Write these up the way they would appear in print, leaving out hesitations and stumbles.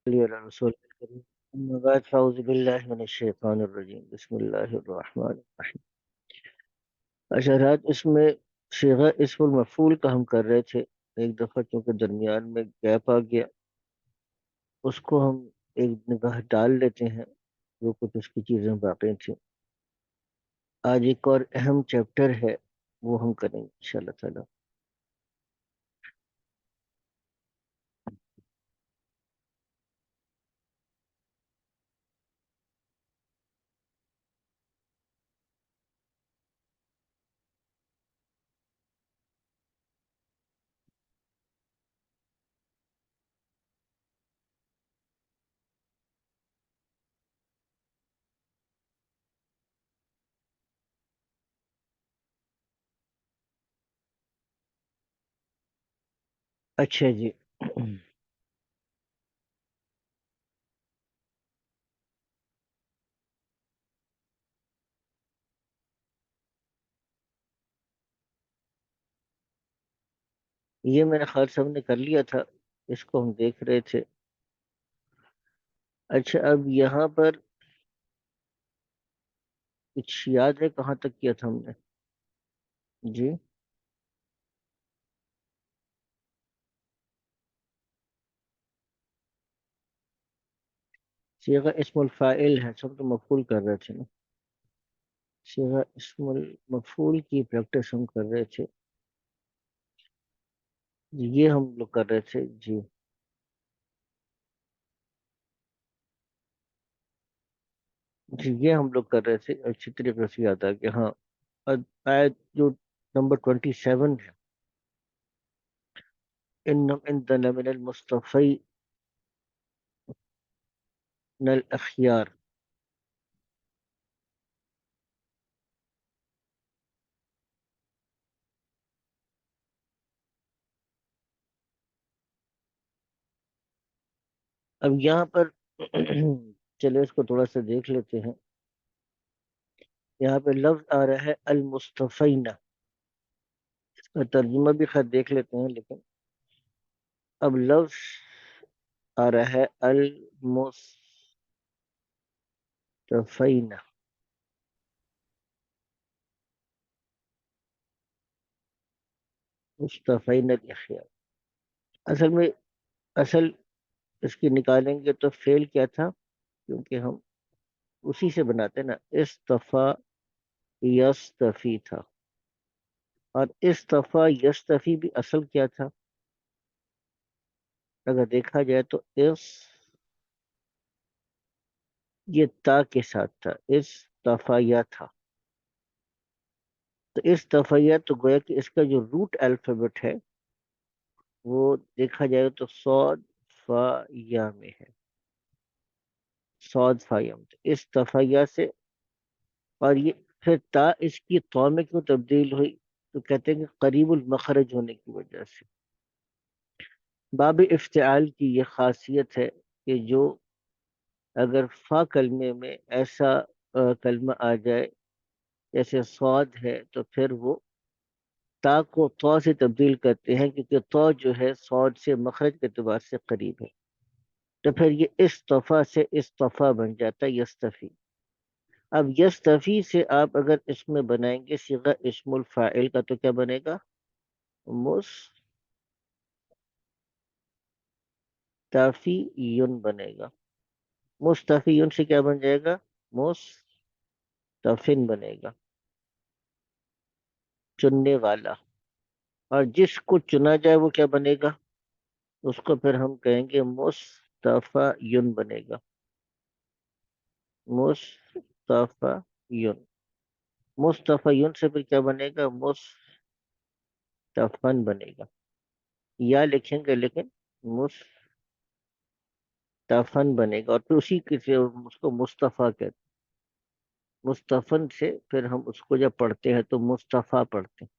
علی رسول الکریم اما بعد فاعوذ باللہ من الشیطان الرجیم بسم اللہ الرحمن الرحیم. اچھا رات اس میں صیغہ اسم المفعول کا ہم کر رہے تھے. ایک دفعہ چونکہ درمیان میں گیپ آ گیا اس کو ہم ایک نگاہ ڈال لیتے ہیں جو کچھ اس کی چیزیں باقی تھیں. آج ایک اور اہم چیپٹر ہے وہ ہم کریں گے انشاءاللہ تعالی. اچھا جی. یہ میرے خیال سے ہم نے کر لیا تھا. اس کو ہم دیکھ رہے تھے. اچھا اب یہاں پر کچھ یاد ہے کہاں تک کیا تھا ہم نے؟ جی صیغہ اسم الفاعل ہے سب تو مفعول کر رہے تھے نا. صیغہ اسم المفعول کی پریکٹس ہم کر رہے تھے. یہ ہم لوگ کر رہے تھے جی. جی یہ ہم لوگ کر رہے تھے اچھی طریقے سے یاد آ گیا. ہاں آیت جو نمبر 27 ہے ان عندنا من المصطفین الاخیار. اب یہاں پر چلے اس کو تھوڑا سا دیکھ لیتے ہیں. یہاں پہ لفظ آ رہا ہے المصطفین. اس کا ترجمہ بھی خیر دیکھ لیتے ہیں لیکن اب لفظ آ رہا ہے المصطفین. مصطفین الاخیار اصل میں اصل اس کی نکالیں گے تو فعل کیا تھا کیونکہ ہم اسی سے بناتے نا. استفا یستفی تھا اور استفا یستفی بھی اصل کیا تھا اگر دیکھا جائے تو یہ تا کے ساتھ تھا. استفیا تھا تو استفیا تو گویا کہ اس کا جو روٹ الفابet ہے وہ دیکھا جائے تو صاد فا یا میں ہے. صاد فا یا میں استفیا سے. اور یہ پھر تا اس کی تو میں کیوں تبدیل ہوئی تو کہتے ہیں کہ قریب المخرج ہونے کی وجہ سے. باب افتعال کی یہ خاصیت ہے کہ جو اگر فا کلمے میں ایسا کلمہ آ جائے جیسے صاد ہے تو پھر وہ تا کو تو سے تبدیل کرتے ہیں کیونکہ تو جو ہے صاد سے مخرج کے اعتبار سے قریب ہے. تو پھر یہ استفا سے استفا بن جاتا ہے یستفی. اب یستفی سے آپ اگر اس میں بنائیں گے صیغہ اسم الفاعل کا تو کیا بنے گا؟ مستفی بنے گا. مستفی سے کیا بن جائے گا؟ مستفن بنے گا چننے والا. اور جس کو چنا جائے وہ کیا بنے گا؟ اس کو پھر ہم کہیں گے مصطفی بنے گا. مصطفی مصطفی سے پھر کیا بنے گا؟ مصطفن بنے گا. یا لکھیں گے لیکن مصطفن بنے گا اور پھر اسی کے سے اس کو مصطفیٰ کہتے ہیں. مصطفن سے پھر ہم اس کو جب پڑھتے ہیں تو مصطفیٰ پڑھتے ہیں.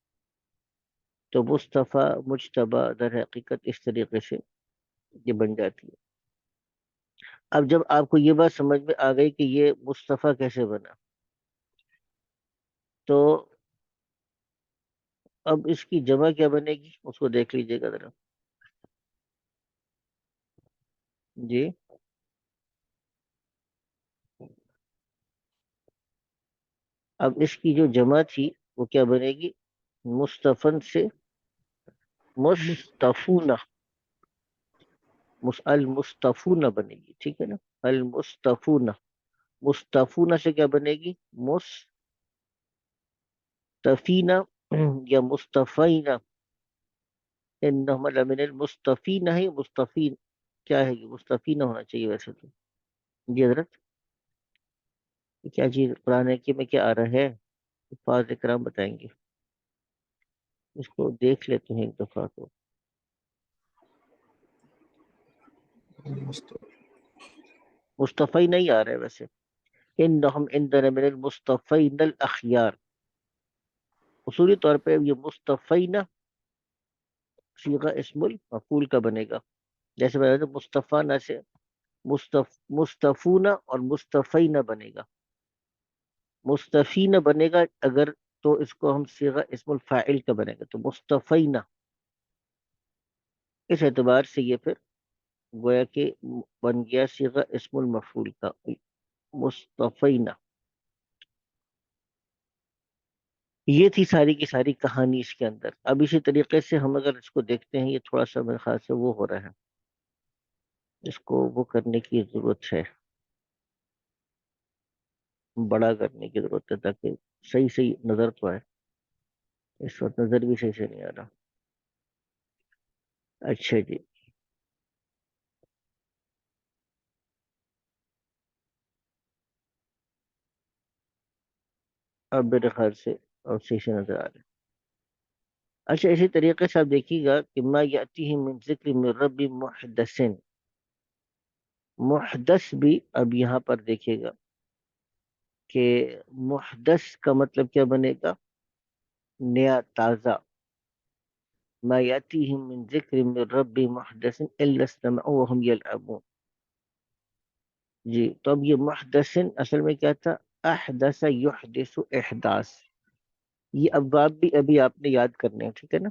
تو مصطفیٰ مجتبیٰ در حقیقت اس طریقے سے یہ بن جاتی ہے. اب جب آپ کو یہ بات سمجھ میں آ گئی کہ یہ مصطفیٰ کیسے بنا تو اب اس کی جمع کیا بنے گی اس کو دیکھ لیجئے گا ذرا. جی اب اس کی جو جمع تھی وہ کیا بنے گی؟ مستفن سے مس- مستفونہ، المستفونہ بنے گی، ٹھیک ہے نا؟ المستفونہ، مستفونہ سے کیا بنے گی؟ مستفینہ یا مستفینہ، انہم لمن المستفین ہے، مستفین کیا ہے؟ یہ مستفینہ ہونا چاہیے ویسے تو. جی حضرت، یہ کیا چیز قرآن حکیم میں کیا آ رہا ہے؟ حفاظ اکرام بتائیں گے، اس کو دیکھ لیتے ہیں ایک دفعہ تو. مست- مصطفی نہیں آ رہا ہے ویسے. انہم عندنا من المصطفین الاخیار، اصولی طور پہ یہ مصطفینہ صیغہ اسم المفعول کا بنے گا. جیسے بتا تھا مصطفانہ سے مصطفونہ اور مصطفینہ بنے گا. مصطفینہ بنے گا اگر تو اس کو ہم صیغہ اسم الفاعل کا بنے گا تو مصطفینہ. اس اعتبار سے یہ پھر گویا کہ بن گیا صیغہ اسم المفعول کا مصطفینہ. یہ تھی ساری کی ساری کہانی اس کے اندر. اب اسی طریقے سے ہم اگر اس کو دیکھتے ہیں، یہ تھوڑا سا میرے خیال سے وہ ہو رہا ہے، اس کو وہ کرنے کی ضرورت ہے، بڑا کرنے کی ضرورت ہے تاکہ صحیح صحیح نظر تو آئے. اس وقت نظر بھی صحیح سے نہیں آ رہا. اچھا جی، اب میرے خیال سے اور صحیح سے نظر آ رہا ہے. اچھا، اسی طریقے سے آپ دیکھیے گا کہ ما یاتیہم من ذکر من رب محدث، محدث بھی اب یہاں پر دیکھیے گا کہ محدث کا مطلب کیا بنے گا؟ نیا، تازہ. ما یاتیہم من ذکر من رب محدث الا استمعوا وهم يلعبون. جی، تو اب یہ محدث اصل میں کیا تھا؟ احدث یحدث احداث. یہ ابواب بھی ابھی آپ نے یاد کرنے ہیں، ٹھیک ہے نا؟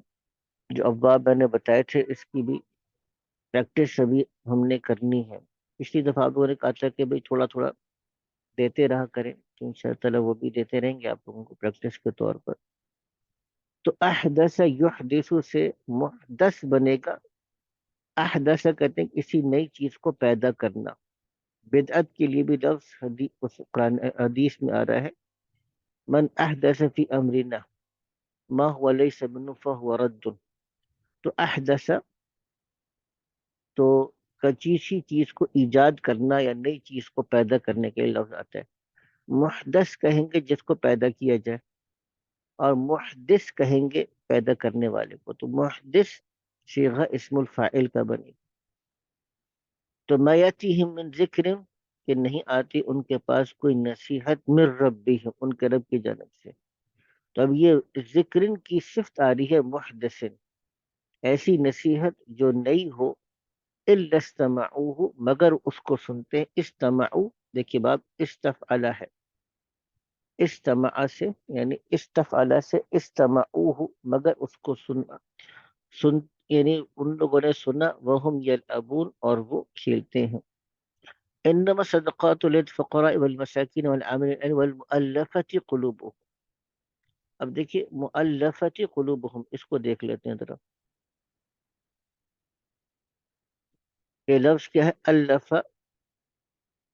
جو ابواب میں نے بتائے تھے اس کی بھی پریکٹس ابھی ہم نے کرنی ہے. پچھلی دفعہ آپ لوگوں نے کہا تھا کہ بھائی تھوڑا تھوڑا دیتے رہا کریں، تو ان شاء اللہ تعالیٰ وہ بھی دیتے رہیں گے آپ لوگوں کو پریکٹس کے طور پر. تو احدث یحدث سے محدث بنے گا. احدث کہتے ہیں کسی نئی چیز کو پیدا کرنا. بدعت کے لیے بھی لفظ قرآن حدیث میں آ رہا ہے، من احدث فی امرنا ما هو ليس منه فهو رد. تو احدث تو کسی چیز کو ایجاد کرنا یا نئی چیز کو پیدا کرنے کے لیے لفظ آتا ہے. محدث کہیں گے جس کو پیدا کیا جائے، اور محدث کہیں گے پیدا کرنے والے کو. تو محدث صیغہ اسم الفاعل کا بنے. تو ما یاتیہم من ذکر کہ نہیں آتی ان کے پاس کوئی نصیحت من ربہم ان کے رب کی جانب سے. تو اب یہ ذکرن کی صفت آ رہی ہے محدثن، ایسی نصیحت جو نئی ہو. الا استمعوه مگر اس کو سنتے ہیں. استمعوا دیکھیے باب استفعلا ہے، استمع سے یعنی استفعلا سے استمعوه مگر اس کو سن یعنی ان لوگوں نے سنا. وهم یلعبون اور وہ کھیلتے ہیں. انما صدقات للفقراء والمساکین والعاملین والمؤلفة قلوبهم. اب دیکھیے مؤلفة قلوبهم، اس کو دیکھ لیتے ہیں ذرا. یہ لفظ کیا ہے؟ الف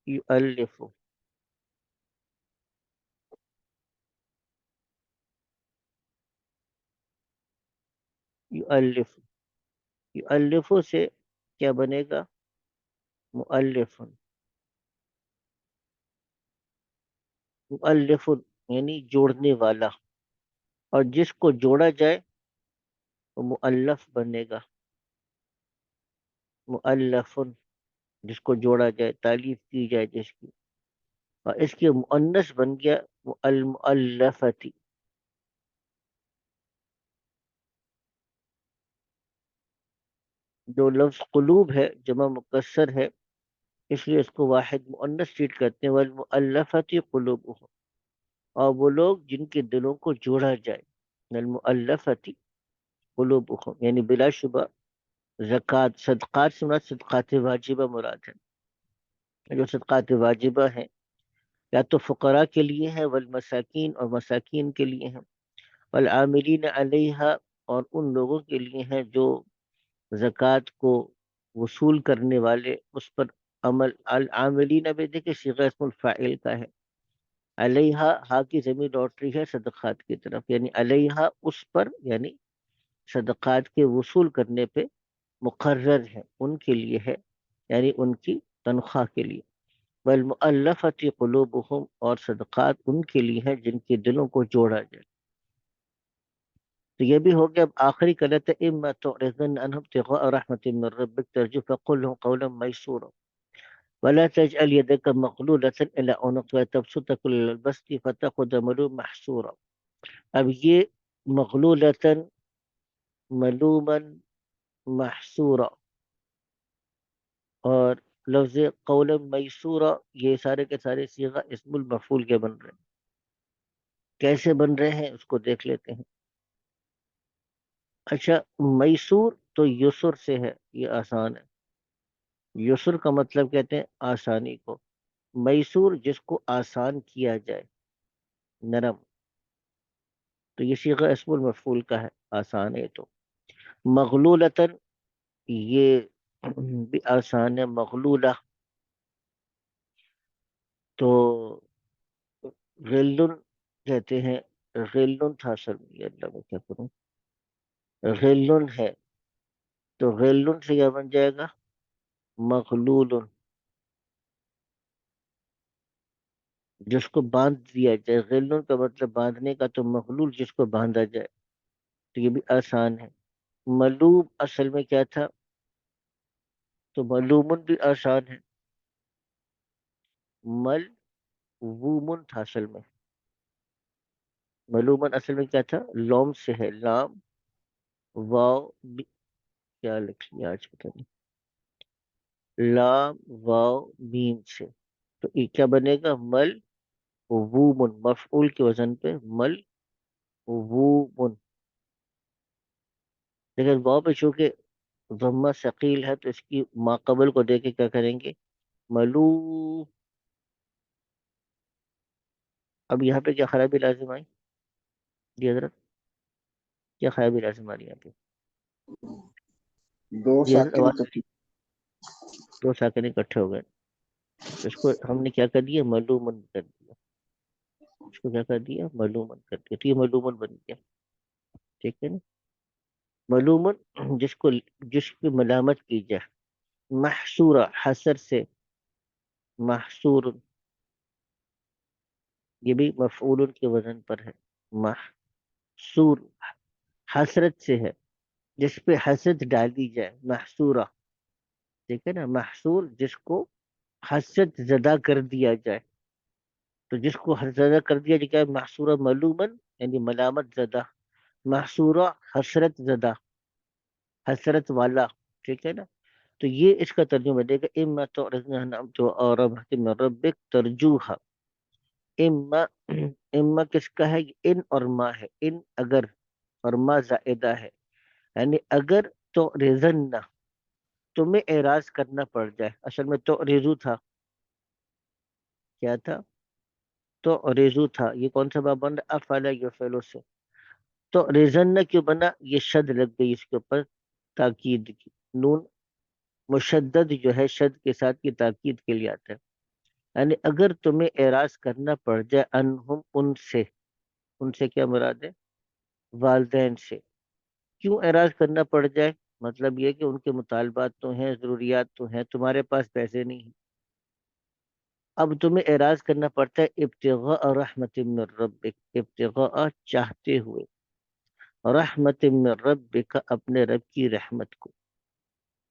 یؤلف. یؤلف، یؤلف سے کیا بنے گا؟ مؤلف. مؤلف یعنی جوڑنے والا، اور جس کو جوڑا جائے وہ مؤلف بنے گا. مؤلف جس کو جوڑا جائے، تعلیف کی جائے جس کی. اور اس کی مؤنث بن گیا المؤلفتی. جو لفظ قلوب ہے جمع مکسر ہے، اس لیے اس کو واحد مؤنث ٹریٹ کرتے ہیں. والمؤلفتی قلوبهم، اور وہ لوگ جن کے دلوں کو جوڑا جائے. المؤلفتی قلوبهم یعنی بلا شبہ زکوٰۃ صدقات سے مراد صدقات واجبہ مراد ہے. جو صدقات واجبہ ہیں یا تو فقراء کے لیے ہے، والمساکین اور مساکین کے لیے ہے، والعاملین علیہا اور ان لوگوں کے لیے ہے جو زکوٰۃ کو وصول کرنے والے اس پر عمل، العاملین بھی دیکھیں صیغہ اسم الفاعل کا ہے، علیہا ہا کی ضمیر لوٹ رہی ہے صدقات کی طرف، یعنی علیہا اس پر، یعنی صدقات کے وصول کرنے پہ مقرر ہے، ان کے لیے ہے، یعنی ان کی تنخواہ کے لیے، والمؤلفۃ قلوبہم اور صدقات ان کے لیے ہیں جن کے دلوں کو جوڑا جائے۔ تو یہ بھی ہو گیا۔ اب آخری کلت ہے اما تعرضن عنہم ابتغاء رحمت من ربک ترجو فقل لهم قولا میسورا ولا تجعل يدك مغلولة إلى عنقك تبسطها كل البسط فتأخذ ملوما محسورا۔ اب یہ مغلولة، ملوما، محسورا اور لفظ قولا میسورا، یہ سارے کے سارے صیغہ اسم المفعول کے بن رہے ہیں۔ کیسے بن رہے ہیں اس کو دیکھ لیتے ہیں۔ اچھا، میسور تو یسر سے ہے، یہ آسان ہے۔ یسر کا مطلب کہتے ہیں آسانی کو، میسور جس کو آسان کیا جائے، نرم، تو یہ صیغہ اسم المفعول کا ہے، آسان ہے۔ تو مغلولتن یہ بھی آسان ہے، مغلولہ تو غلن کہتے ہیں، غلن تھا اصل میں، یہ اللہ میں کیا کروں، غلن ہے، تو غلن سے کیا بن جائے گا، مغلول، جس کو باندھ دیا جائے، غلن کا مطلب باندھنے کا، تو مغلول جس کو باندھا جائے، تو یہ بھی آسان ہے۔ ملوم اصل میں کیا تھا، تو ملومن بھی آسان ہے، ملومن تھا اصل میں، ملومن اصل میں کیا تھا، لوم سے ہے، لام واو کیا لکھ لیا آج پتہ نہیں، لام واو میم سے، تو یہ کیا بنے گا، مل وومن، مفعول کے وزن پہ مل وومن، لیکن واو پہ چونکہ ضمہ ثقیل ہے تو اس کی ماقبل کو دے کے کیا کریں گے، ملو۔ اب یہاں پہ کیا خرابی لازم آئی جی حضرت، کیا خرابی لازم آ رہی ہے یہاں پہ دو جی حضرت، ساکن آواز، دو ساکن اکٹھے ہو گئے، تو اس کو ہم نے کیا کر دیا، ملومن کر دیا، اس کو کیا کر دیا، ملومن کر دیا، تو یہ ملومن بن گیا، ٹھیک ہے نا۔ ملومن جس کی ملامت کی جائے، محصورہ حسر سے، محصور یہ بھی مفعول کے وزن پر ہے، محصور حسرت سے ہے، جس پہ حسد ڈالی جائے، محصورہ، ٹھیک ہے نا، محصور جس کو حسد زدہ کر دیا جائے، تو جس کو حسد زدہ کر دیا جائے کیا، محصورہ ملومن یعنی ملامت زدہ، محصورہ حسرت زدہ، حسرت والا، ٹھیک ہے نا۔ تو یہ اس کا ترجمہ دے گا، اما تعرضن عن اور رحمت من ربک ترجوها، اما اما کس کا ہے، ان اور ما ہے، ان اگر، اور ما زائدہ ہے، یعنی اگر تو رزن، تمہیں اعراض کرنا پڑ جائے، اصل میں تو رزو تھا، کیا تھا، تو رزو تھا، یہ کون سا باب بن رہا، افعل یفعل سے، تو رزن کیوں بنا، یہ شد لگ گئی اس کے اوپر، تاکید کی، نون مشدد جو ہے شد کے ساتھ کی تاکید کے لیے آتا ہے، یعنی اگر تمہیں اعراض کرنا پڑ جائے، انہم ان سے کیا مراد ہے، والدین سے، کیوں اعراض کرنا پڑ جائے، مطلب یہ کہ ان کے مطالبات تو ہیں، ضروریات تو ہیں، تمہارے پاس پیسے نہیں ہیں، اب تمہیں اعراض کرنا پڑتا ہے، ابتغاء رحمت من ربک، ابتغاء چاہتے ہوئے، رحمت من ربک اپنے رب کی رحمت کو،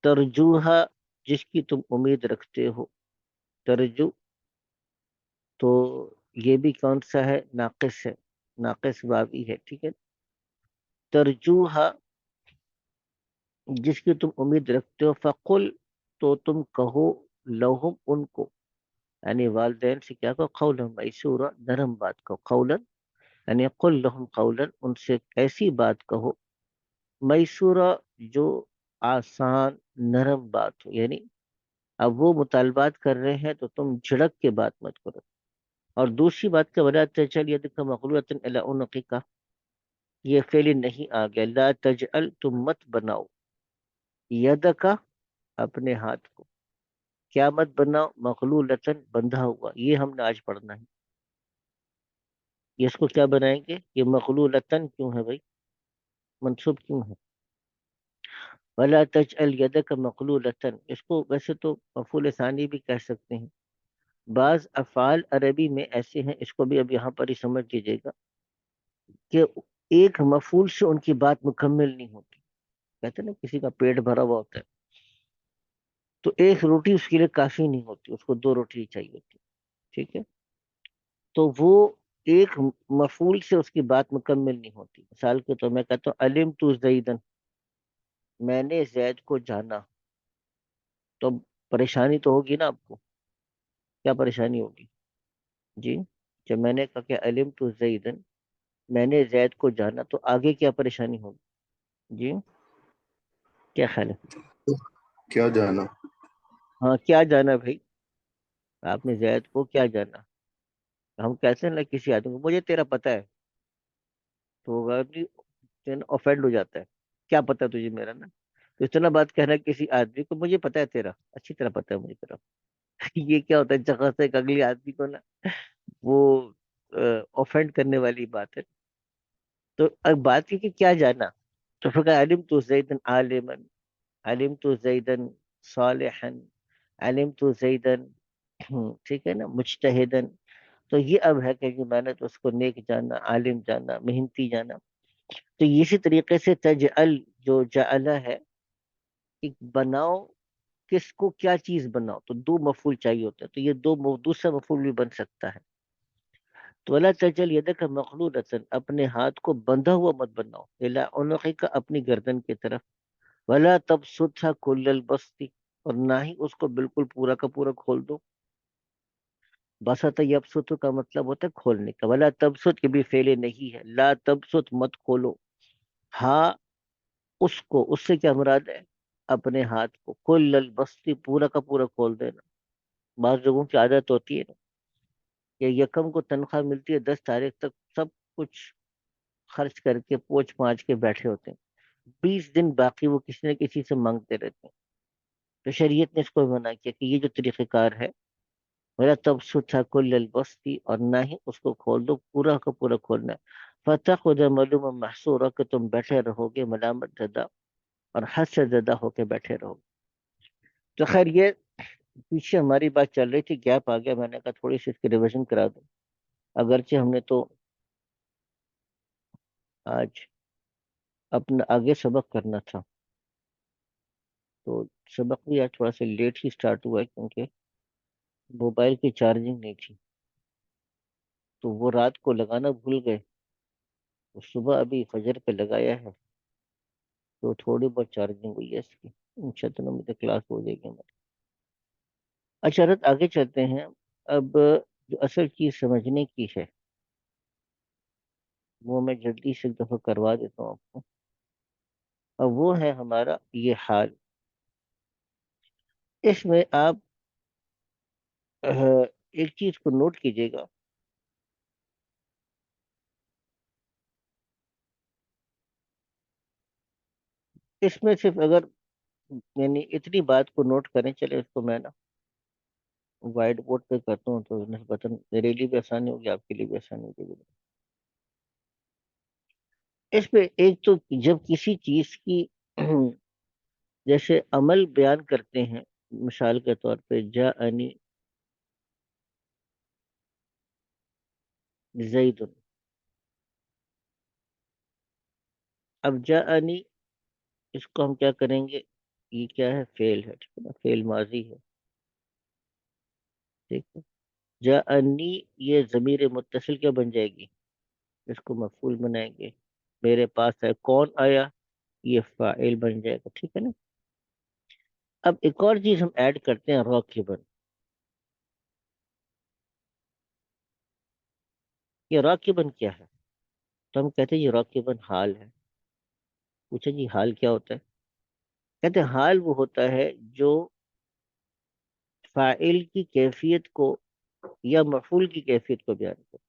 ترجوہا جس کی تم امید رکھتے ہو، ترجو تو یہ بھی کون سا ہے، ناقص ہے، ناقص واوی ہے، ٹھیک ہے، ترجوہا جس کی تم امید رکھتے ہو، فقل تو تم کہو، لہم ان کو، یعنی والدین سے کیا کہو، قولا میسورا نرم بات کہو، قولا یعنی قل لہم قولا ان سے ایسی بات کہو، میسورا جو آسان نرم بات ہو، یعنی اب وہ مطالبات کر رہے ہیں تو تم جھڑک کے بات مت کرو، اور دوسری بات کہ ولا تجعل یدک مغلولۃ الی عنقک، یہ فعل نہیں آ گیا، لا تجعل، تم مت بناؤ، یدک، اپنے ہاتھ کو، کیا مت بناؤ، مغلولۃ، بندھا ہوا، یہ ہم نے آج پڑھنا ہے، یہ اس کو کیا بنائیں گے، یہ مغلولۃ کیوں ہے بھائی، منصوب کیوں ہے، ولا تجعل یدک مغلولۃ، اس کو ویسے تو مفعول ثانی بھی کہہ سکتے ہیں، بعض افعال عربی میں ایسے ہیں، اس کو بھی اب یہاں پر ہی سمجھ لیجیے گا، کہ ایک مفعول سے ان کی بات مکمل نہیں ہوتی، کہتے ہیں نا کسی کا پیٹ بھرا ہوا ہوتا ہے تو ایک روٹی اس کے لیے کافی نہیں ہوتی، اس کو دو روٹی چاہیے ہوتی، ٹھیک ہے، تو وہ ایک مفعول سے اس کی بات مکمل نہیں ہوتی، مثال کے طور میں کہتا ہوں علم تو زیدن، میں نے زید کو جانا، تو پریشانی تو ہوگی نا آپ کو، کیا پریشانی ہوگی جی، جب میں نے کہا کہ علم تو زیدن، میں نے زید کو جانا، تو آگے کیا پریشانی ہوگی جی، کیا خیال ہے، کیا جانا؟ ہاں کیا جانا بھائی، آپ نے زید کو کیا جانا، ہم کہتے ہیں نا کسی آدمی کو مجھے تیرا پتہ ہے، تو وہ آدمی اوفینڈ ہو جاتا ہے، کیا پتہ تجھے میرا نا، تو اتنا بات کہنا کسی آدمی کو مجھے پتہ ہے تیرا، اچھی طرح پتہ ہے مجھے تیرا، یہ کیا ہوتا ہے جگہ سے ایک اگلی آدمی کو نا وہ اوفینڈ کرنے والی بات ہے، تو اب بات یہ کہ کیا جانا، تو پھر کہا علم تو زیدن عالما، علم تو زیدن صالحا، علم تو زیدن ٹھیک ہے نا مجتہدن، تو یہ اب ہے کہ میں نے تو اس کو نیک جانا، عالم جانا، محنتی جانا، تو اسی طریقے سے تجعل جو جعلہ ہے، کہ بناؤ، کس کو کیا چیز بناؤ، تو دو مفعول چاہیے ہوتا ہے، تو یہ دوسرا مفعول بھی بن سکتا ہے، تو ولا تجعل یدک مغلولۃ، اپنے ہاتھ کو بندھا ہوا مت بناؤ، الی عنقک، اپنی گردن کی طرف، ولا تبسطها کل البسط، اور نہ ہی اس کو بالکل پورا کا پورا کھول دو، بسط یبسط کا مطلب ہوتا ہے کھولنے کا، ولا تبسط کے بھی فعل نہیں ہے، لا تبسط مت کھولو، ہاں اس کو، اس سے کیا مراد ہے، اپنے ہاتھ کو، کل البسط، پورا کا پورا کھول دینا، بعض لوگوں کی عادت ہوتی ہے نا کہ یکم کو تنخواہ ملتی ہے 10 تاریخ تک سب کچھ خرچ کر کے پوچھ پاچھ کے بیٹھے ہوتے ہیں، 20 دن باقی وہ کسی نہ کسی سے مانگتے رہتے ہیں، تو شریعت نے اس کو منع کیا کہ یہ جو طریقہ کار ہے، میرا تبسط تھا کل البسطی، اور نہ ہی اس کو کھول دو، پورا کا پورا کھولنا ہے، فتح خدا معلوم محصورہ، کہ تم بیٹھے رہو گے ملامت زدہ اور حد سے زدہ ہو کے بیٹھے رہو گے، تو خیر یہ پیچھے ہماری بات چل رہی تھی، گیپ آ گیا، میں نے کہا تھوڑی سی اس کی ریویژن کرا دوں، اگرچہ ہم نے تو آج اپنا آگے سبق کرنا تھا، تو سبق بھی آج تھوڑا سا لیٹ ہی سٹارٹ ہوا ہے کیونکہ موبائل کی چارجنگ نہیں تھی، تو وہ رات کو لگانا بھول گئے، تو صبح ابھی فجر پہ لگایا ہے، تو تھوڑی بہت چارجنگ ہوئی ہے اس کی، انشاءاللہ مجھے کلاس ہو جائے گی ہماری، اچھا رت آگے چلتے ہیں، اب جو اصل چیز سمجھنے کی ہے وہ میں جلدی سے ایک دفعہ کروا دیتا ہوں آپ کو، اور وہ ہے ہمارا یہ حال، اس میں آپ ایک چیز کو نوٹ کیجئے گا، اس میں صرف اگر یعنی اتنی بات کو نوٹ کریں، چلے اس کو میں نا وائٹ بورڈ پہ کرتا ہوں تو نسبتاً میرے لیے بھی آسانی ہوگی، آپ کے لیے بھی آسانی ہوگی، اس پہ ایک تو جب کسی چیز کی جیسے عمل بیان کرتے ہیں، مثال کے طور پہ جاءنی زید، اب جاءنی اس کو ہم کیا کریں گے، یہ کیا ہے، فعل ہے، ٹھیک ہے نا، فعل ماضی ہے، ٹھیک ہے، جاءنی یہ ضمیر متصل کیا بن جائے گی، اس کو مفعول بنائیں گے، میرے پاس ہے، کون آیا، یہ فاعل بن جائے گا، ٹھیک ہے نا، اب ایک اور چیز ہم ایڈ کرتے ہیں، راکبن، یہ راکبن کیا ہے، تو ہم کہتے ہیں یہ راکبن حال ہے، پوچھا جی حال کیا ہوتا ہے، کہتے ہیں حال وہ ہوتا ہے جو فاعل کی کیفیت کو یا مفعول کی کیفیت کو بیان کرنا.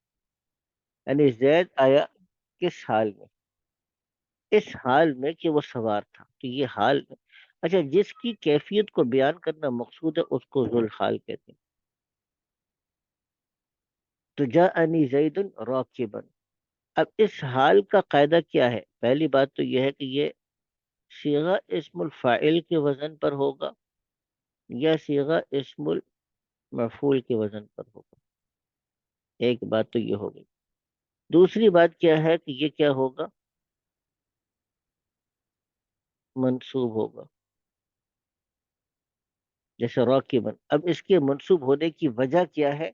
یعنی زید آیا کس حال میں؟ اس حال میں کہ وہ سوار تھا. تو یہ حال میں، اچھا جس کی کیفیت کو بیان کرنا مقصود ہے اس کو ذوالحال کہتے ہیں. تو جاءنی زید راکبا. اب اس حال کا قاعدہ کیا ہے؟ پہلی بات تو یہ ہے کہ یہ صیغہ اسم الفاعل کے وزن پر ہوگا یا صیغہ اسم المفعول کے وزن پر ہوگا. ایک بات تو یہ ہوگی. دوسری بات کیا ہے کہ یہ کیا ہوگا؟ منصوب ہوگا، جیسے راکبن. اب اس کے منصوب ہونے کی وجہ کیا ہے؟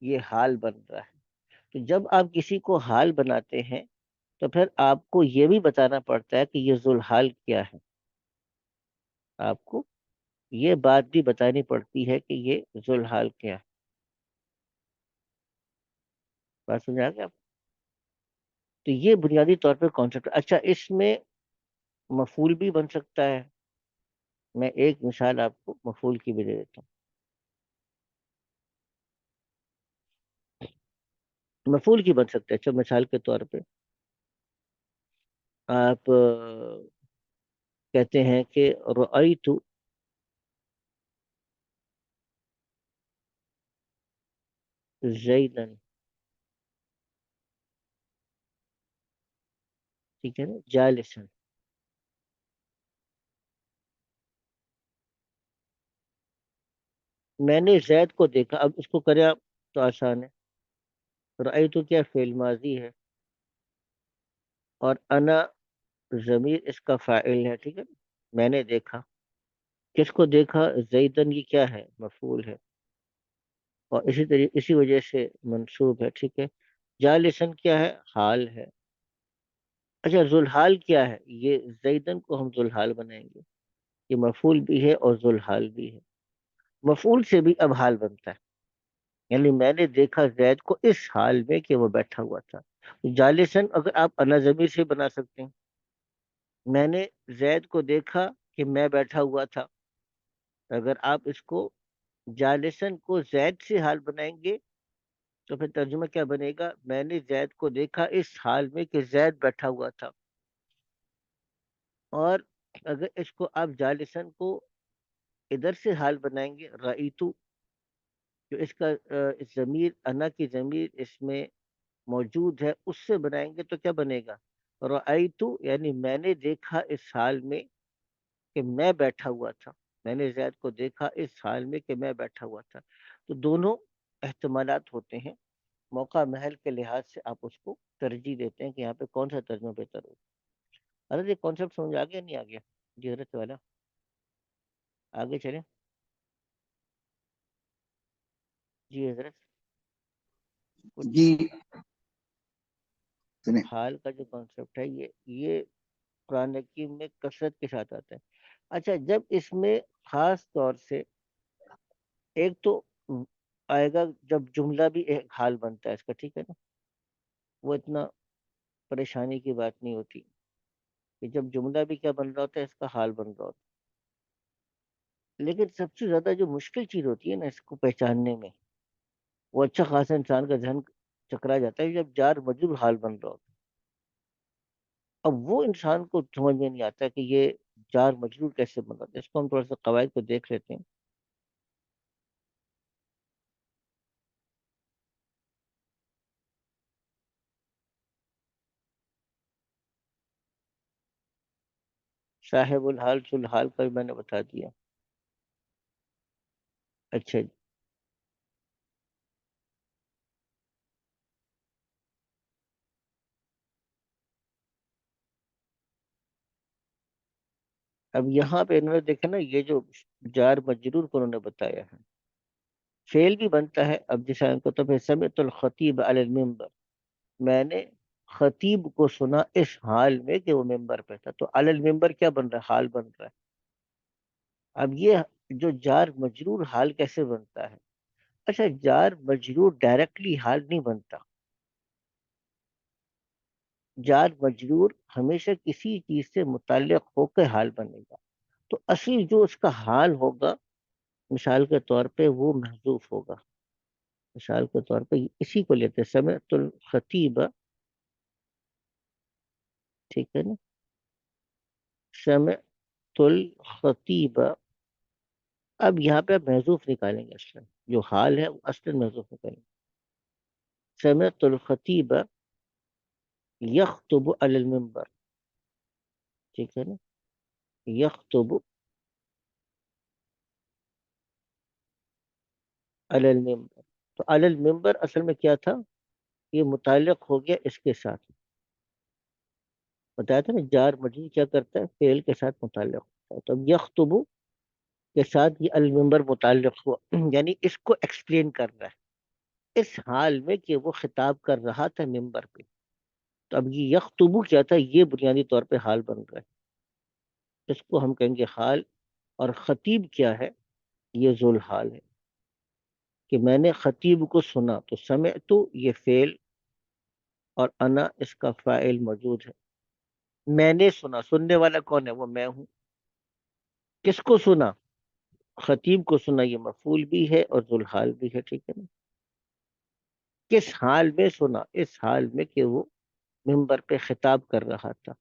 یہ حال بن رہا ہے. تو جب آپ کسی کو حال بناتے ہیں تو پھر آپ کو یہ بھی بتانا پڑتا ہے کہ یہ ذوالحال کیا ہے. آپ کو یہ بات بھی بتانی پڑتی ہے کہ یہ ذوالحال کیا ہے. بات سمجھا گیا آپ؟ تو یہ بنیادی طور پہ کانسیپٹ. اچھا اس میں مفعول بھی بن سکتا ہے. میں ایک مثال آپ کو مفعول کی بھی دے دیتا ہوں. مفعول کی بن سکتا ہے. اچھا مثال کے طور پہ آپ کہتے ہیں کہ رأیت زیدن، ٹھیک ہے نا، جالسن. میں نے زید کو دیکھا. اب اس کو کرے آپ تو آسان ہے. رأیت کیا فعل ماضی ہے اور انا ضمیر اس کا فاعل ہے، ٹھیک ہے نا. میں نے دیکھا. کس کو دیکھا؟ زیدن. یہ کیا ہے؟ مفعول ہے اور اسی طریقے اسی وجہ سے منصوب ہے، ٹھیک ہے. جالسن کیا ہے؟ حال ہے. اچھا ذوالحال کیا ہے؟ یہ زیدن کو ہم ذوالحال بنائیں گے. یہ مفعول بھی ہے اور ذوالحال بھی ہے. مفعول سے بھی اب حال بنتا ہے. یعنی میں نے دیکھا زید کو اس حال میں کہ وہ بیٹھا ہوا تھا. جالسن اگر آپ انا ضمیر سے بنا سکتے ہیں. میں نے زید کو دیکھا کہ میں بیٹھا ہوا تھا. اگر آپ اس کو جالسن کو زید سے حال بنائیں گے تو پھر ترجمہ کیا بنے گا؟ میں نے زید کو دیکھا اس حال میں کہ زید بیٹھا ہوا تھا. اور اگر اس کو آپ جالسن کو ادھر سے حال بنائیں گے، رأیتو، جو اس کا ضمیر انا کی ضمیر اس میں موجود ہے، اس سے بنائیں گے تو کیا بنے گا؟ رأیتو یعنی میں نے دیکھا اس حال میں کہ میں بیٹھا ہوا تھا. میں نے زید کو دیکھا اس حال میں کہ میں بیٹھا ہوا تھا. تو دونوں احتمالات ہوتے ہیں. موقع محل کے لحاظ سے آپ اس کو ترجیح دیتے ہیں کہ یہاں پہ کون سا ترجمہ بہتر ہو. حضرت یہ کانسیپٹ سمجھ آ گیا نہیں آ گیا؟ جی حضرت والا آگے چلیں. جی حضرت کچھ جی سنیں. حال کا جو کانسیپٹ ہے یہ قرآن حکیم میں کثرت کے ساتھ آتا ہے. اچھا جب اس میں خاص طور سے ایک تو آئے گا جب جملہ بھی ایک حال بنتا ہے اس کا، ٹھیک ہے نا. وہ اتنا پریشانی کی بات نہیں ہوتی کہ جب جملہ بھی کیا بن رہا ہوتا ہے، اس کا حال بن رہا ہوتا ہے. لیکن سب سے زیادہ جو مشکل چیز ہوتی ہے نا اس کو پہچاننے میں، وہ اچھا خاصا انسان کا ذہن چکرا جاتا ہے جب جار مجرور حال بن رہا ہوتا ہے. اب وہ انسان کو سمجھ میں نہیں آتا کہ یہ جار مجرور کیسے بن رہا ہے. اس کو ہم تھوڑا سا قواعد کو دیکھ لیتے ہیں. صاحب الحال ذو الحال کا بھی میں نے بتا دیا. اچھا جی. اب یہاں پہ انہوں نے دیکھا نا یہ جو جار مجرور کو انہوں نے بتایا ہے، فعل بھی بنتا ہے. اب جیسا ان کو تو پھر سمعت الخطیب علی المنبر، میں نے خطیب کو سنا اس حال میں کہ وہ ممبر پہ تھا. تو علی المنبر کیا بن رہا ہے؟ حال بن رہا ہے. اب یہ جو جار مجرور حال کیسے بنتا ہے؟ اچھا جار مجرور ڈائریکٹلی حال نہیں بنتا. جار مجرور ہمیشہ کسی چیز سے متعلق ہو کے حال بنے گا. تو اصل جو اس کا حال ہوگا مثال کے طور پہ وہ محذوف ہوگا. مثال کے طور پہ اسی کو لیتے ہیں، سمعت الخطیب، ٹھیک ہے نا، سمعت الخطیب. اب یہاں پہ آپ محذوف نکالیں گے، اصلا جو حال ہے وہ اصلا محذوف نکالیں گے. سمعت الخطیب یخطب علی المنبر، ٹھیک ہے نا، یخطب علی المنبر. تو علی المنبر اصل میں کیا تھا؟ یہ متعلق ہو گیا اس کے ساتھ. بتایا تھا نا جار مجرور کیا کرتا ہے، فعل کے ساتھ متعلق ہوتا ہے. تو اب یخطب کے ساتھ یہ المنبر متعلق ہوا یعنی اس کو ایکسپلین کر رہا ہے اس حال میں کہ وہ خطاب کر رہا تھا ممبر پہ. تو اب یہ یخطبو کیا تھا، یہ بنیادی طور پہ حال بن رہا ہے، اس کو ہم کہیں گے حال. اور خطیب کیا ہے؟ یہ ذو الحال ہے کہ میں نے خطیب کو سنا. تو سمعت یہ فعل اور انا اس کا فاعل موجود ہے. میں نے سنا، سننے والا کون ہے؟ وہ میں ہوں. کس کو سنا؟ خطیب کو سنا، یہ مفعول بھی ہے اور ذو الحال بھی ہے، ٹھیک ہے نا. کس حال میں سنا؟ اس حال میں کہ وہ ممبر پہ خطاب کر رہا تھا.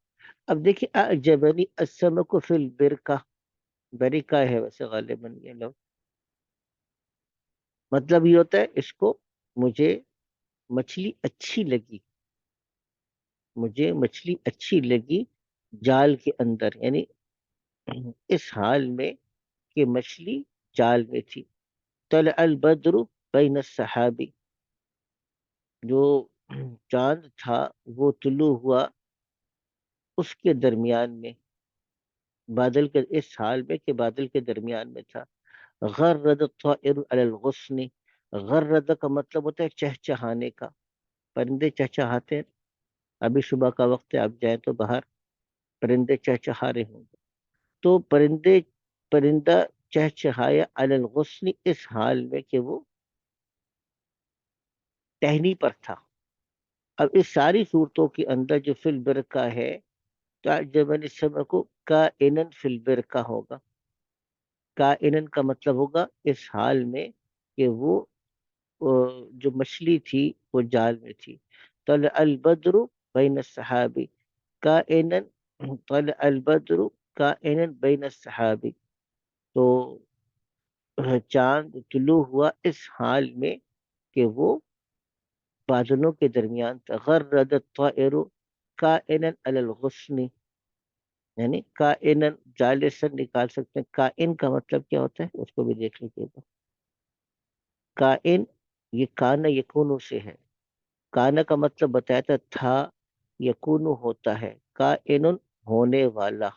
اب دیکھیں اعجبنی السمک فی البرکہ، بریکہ ہے ویسے غالباً یہ لوگ، مطلب یہ ہوتا ہے اس کو مجھے مچھلی اچھی لگی، مجھے مچھلی اچھی لگی جال کے اندر، یعنی اس حال میں کہ مچھلی جال میں تھی. طلع البدر بین السحابی، جو چاند تھا وہ طلوع ہوا اس کے درمیان میں، بادل کے اس حال میں کہ بادل کے درمیان میں تھا. غرد الطائر علی الغصن، غرد کا مطلب ہوتا ہے چہچہانے کا. پرندے چہچہاتے ہیں، ابھی صبح کا وقت ہے، آپ جائیں تو باہر پرندے چہچہا رہے ہوں گے. تو پرندہ چہچہایا علی الغصن اس حال میں کہ وہ ٹہنی پر تھا. اب اس ساری صورتوں کے اندر جو فی البرکہ ہے، تعجبنی السمک کائنن فی البرکہ ہوگا. کائنن کا مطلب ہوگا اس حال میں کہ وہ جو مچھلی تھی وہ جال میں تھی. طلع البدر بین السحابی کائنن، طلع البدر کائنن بین السحابی. تو چاند طلوع ہوا اس حال میں کہ وہ بادلوں کے درمیان تھا. غرد الطائر کائنن علی الغصن، یعنی کائنن جالسن نکال سکتے ہیں. کائن کا مطلب کیا ہوتا ہے اس کو بھی دیکھ لیجیے گا. کائن یہ کانا یکونو سے ہے. کانا کا مطلب بتایا تھا، یکونو ہوتا ہے، کائن ہونے والا،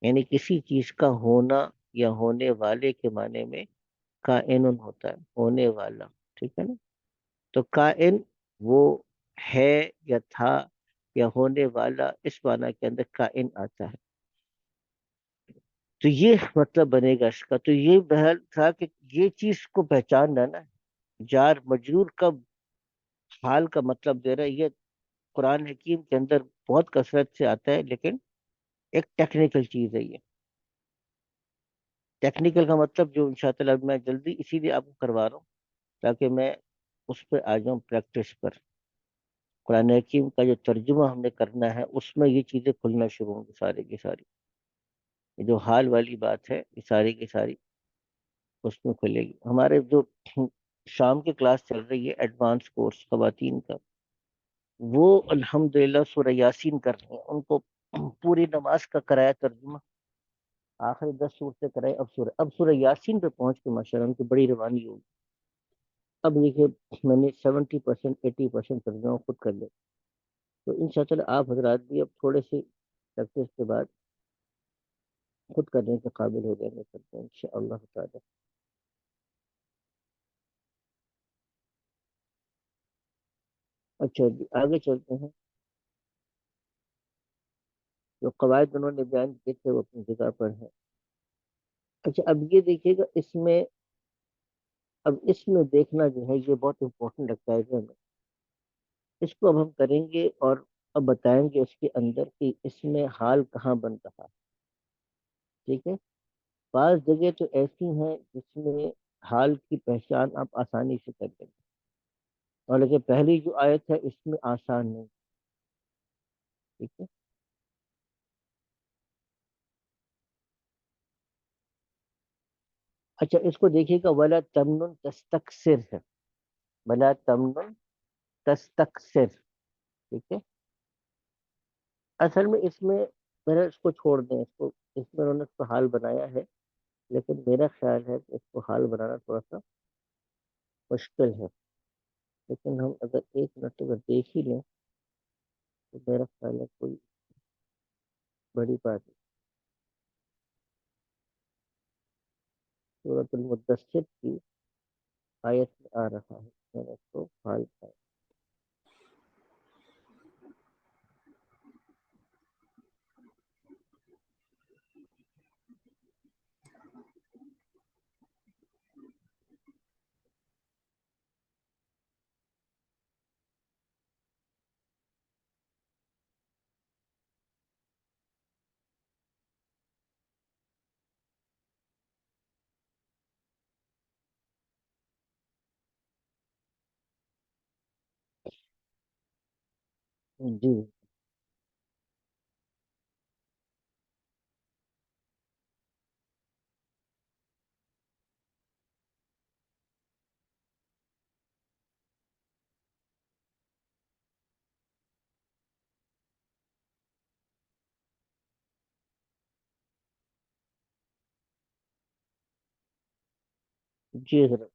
یعنی کسی چیز کا ہونا یا ہونے والے کے معنی میں کائن ہوتا ہے، ہونے والا، ٹھیک ہے نا. تو کائن وہ ہے یا تھا یا ہونے والا، اس معنی کے اندر کائن آتا ہے. تو یہ مطلب بنے گا اس کا. تو یہ بہرحال تھا کہ یہ چیز کو پہچاننا نا، جار مجرور کا حال کا مطلب دے رہا ہے. یہ قرآن حکیم کے اندر بہت کثرت سے آتا ہے، لیکن ایک ٹیکنیکل چیز ہے یہ. ٹیکنیکل کا مطلب جو انشاءاللہ میں جلدی اسی لیے آپ کو کروا رہا ہوں تاکہ میں اس پہ آ جاؤں پریکٹس پر. قرآن حکیم کا جو ترجمہ ہم نے کرنا ہے اس میں یہ چیزیں کھلنا شروع ہوں گی ساری کی ساری. یہ جو حال والی بات ہے یہ ساری کی ساری اس میں کھلے گی. ہمارے جو شام کی کلاس چل رہی ہے ایڈوانس کورس خواتین کا، وہ الحمدللہ سورہ یاسین کر رہے ہیں. ان کو پوری نماز کا کرایا ترجمہ، آخری 10 سور سے کرائے. اب سورہ یاسین پہ پہنچ کے ماشاء اللہ ان کی بڑی روانی ہوگی. اب دیکھیے میں نے 70% 80% ترجمہ خود کر لیا. تو ان شاء اللہ آپ حضرات بھی اب تھوڑے سے پریکٹس کے بعد خود کرنے کے قابل ہو جائیں گے کرتے ہیں ان شاء اللہ تعالی. اچھا جی آگے چلتے ہیں. جو قواعد انہوں نے بیان کیے تھے وہ اپنی جگہ پر ہیں. اچھا اب یہ دیکھیے گا اس میں، اب اس میں دیکھنا جو ہے یہ بہت امپورٹنٹ لگتا ہے کہ ہمیں اس کو اب ہم کریں گے اور اب بتائیں گے اس کے اندر کہ اس میں حال کہاں بن رہا ہے. ٹھیک ہے، بعض جگہ تو ایسی ہیں جس میں حال کی پہچان آپ آسانی سے کر لیں گے. اور لیکن پہلی جو آیت ہے اس میں آسان نہیں. ٹھیک ہے. اچھا اس کو دیکھیے گا، ولا تمنن تستکثر ہے، ولا تمنن تستکثر. ٹھیک ہے. اصل میں اس میں میرا اس کو چھوڑ دیں، اس کو، اس میں انہوں نے اس کو حال بنایا ہے، لیکن میرا خیال ہے کہ اس کو حال بنانا تھوڑا سا مشکل ہے. لیکن ہم اگر ایک منٹ اگر دیکھ ہی لیں تو میرا خیال ہے کوئی بڑی بات نہیں. سورۃ المدثر کی آیت میں آ رہا ہے، میں نے اس کو حال بنایا. جی جی حضرت.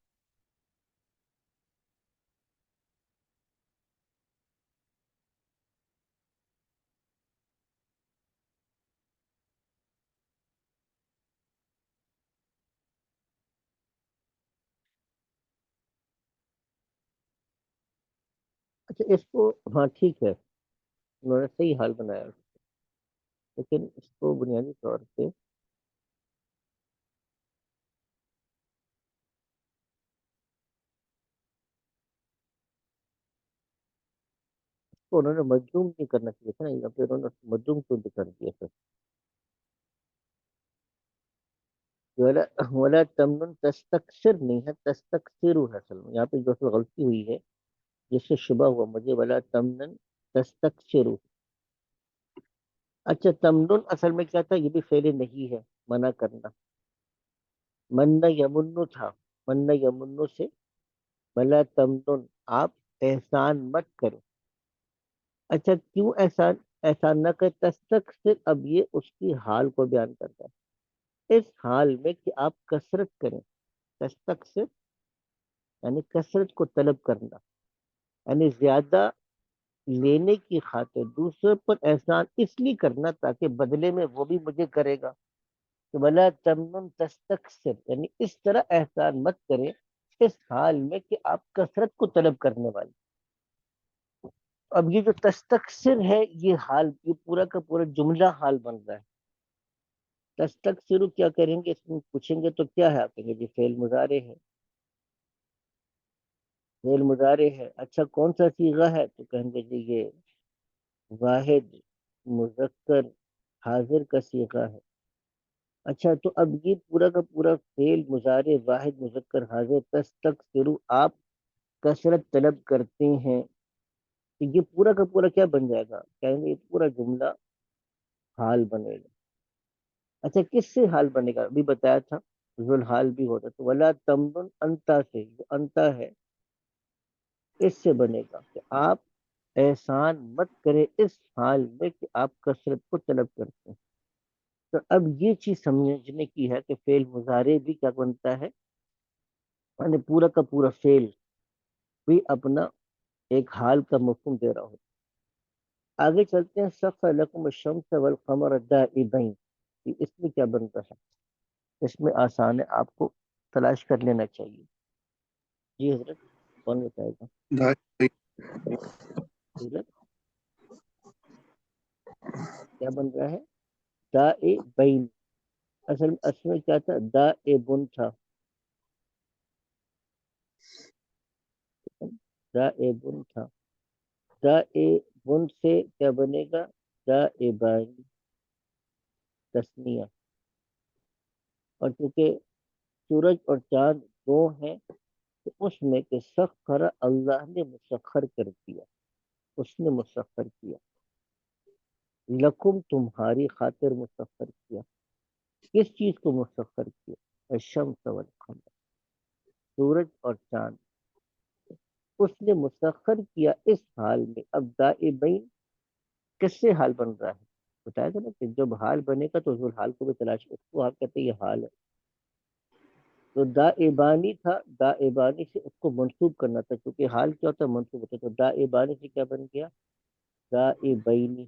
اچھا اس کو، ہاں ٹھیک ہے، انہوں نے صحیح حال بنایا، لیکن اس کو بنیادی طور پہ تو انہوں نے مجزوم نہیں کرنا چاہیے تھا نا، یا پھر انہوں نے مجزوم کیوں نہیں کر دیا تھا. ولا ولا تمنن تستکثر نہیں ہے، تستکثر ہے اصل میں. یہاں پہ جو اصل غلطی ہوئی ہے جس سے شبہ ہوا مجھے، ولا تمنن تستکثر. اچھا تمنن اصل میں کیا تھا؟ یہ بھی فعل نہیں ہے، منع کرنا. من یمن تھا، من یمن سے ولا تمنن، آپ احسان مت کرو. اچھا کیوں احسان، احسان نہ کرے؟ تستکثر، اب یہ اس کی حال کو بیان کرتا ہے، اس حال میں کہ آپ کثرت کریں. تستکثر یعنی کثرت کو طلب کرنا، یعنی زیادہ لینے کی خاطر دوسرے پر احسان اس لیے کرنا تاکہ بدلے میں وہ بھی مجھے کرے گا. تو ولا تمنن تستکثر یعنی اس طرح احسان مت کرے اس حال میں کہ آپ کثرت کو طلب کرنے والے. اب یہ جو تستکثر ہے یہ حال، یہ پورا کا پورا جملہ حال بن رہا ہے. تستکثر کیا کریں گے، اس میں پوچھیں گے تو کیا ہے، آپ کہیں گے جی فعل مضارع ہے، فعل مضارع ہے. اچھا کون سا صیغہ ہے؟ تو کہیں گے جی یہ واحد مذکر حاضر کا صیغہ ہے. اچھا تو اب یہ پورا کا پورا فعل مضارع واحد مذکر حاضر تستکثر، آپ کثرت طلب کرتے ہیں، تو یہ پورا کا پورا کیا بن جائے گا؟ کہیں گے یہ پورا جملہ حال بنے گا. اچھا کس سے حال بنے گا؟ ابھی بتایا تھا ذل حال بھی ہوتا. تو ولا تمنن انتا سے، جو انتا ہے اس سے بنے گا کہ آپ احسان مت کرے اس حال میں کہ آپ کثرت کو طلب کرتے ہیں. تو اب یہ چیز سمجھنے کی ہے کہ فعل مضارع بھی کیا بنتا ہے، یعنی پورا کا پورا فعل بھی اپنا ایک حال کا مفہوم دے رہا ہو. آگے چلتے ہیں. سخر لکم الشمس والقمر دائبین، اس میں کیا بنتا ہے؟ اس میں آسان ہے، آپ کو تلاش کر لینا چاہیے. جی حضرت کون بتائے گا؟ دائی حضرت کیا بن رہا ہے؟ دائبین. اصل میں کیا تھا؟ دائبن تھا، دائبن تھا. دائبن سے کیا بنے گا؟ دائبان، تسنیہ. اور چونکہ سورج اور چاند دو ہیں تو اس میں کہ سخر اللہ نے مسخر کر دیا، اس نے مسخر کیا، لکم تمہاری خاطر مسخر کیا، کس چیز کو مسخر کیا؟ الشمس والقمر، سورج اور چاند، اس نے مسخر کیا اس حال میں۔ اب دائبین کس سے حال بن رہا ہے؟ بتایا تھا نا کہ جب حال بنے گا تو ذوالحال کو بھی تلاش، اس کو آپ کہتے ہیں یہ حال ہے۔ تو دائبانی تھا، دائبانی سے اس کو منسوب کرنا تھا، کیونکہ حال کیا ہوتا ہے منسوب ہوتا ہے، تو دائبانی سے کیا بن گیا؟ دائبینی۔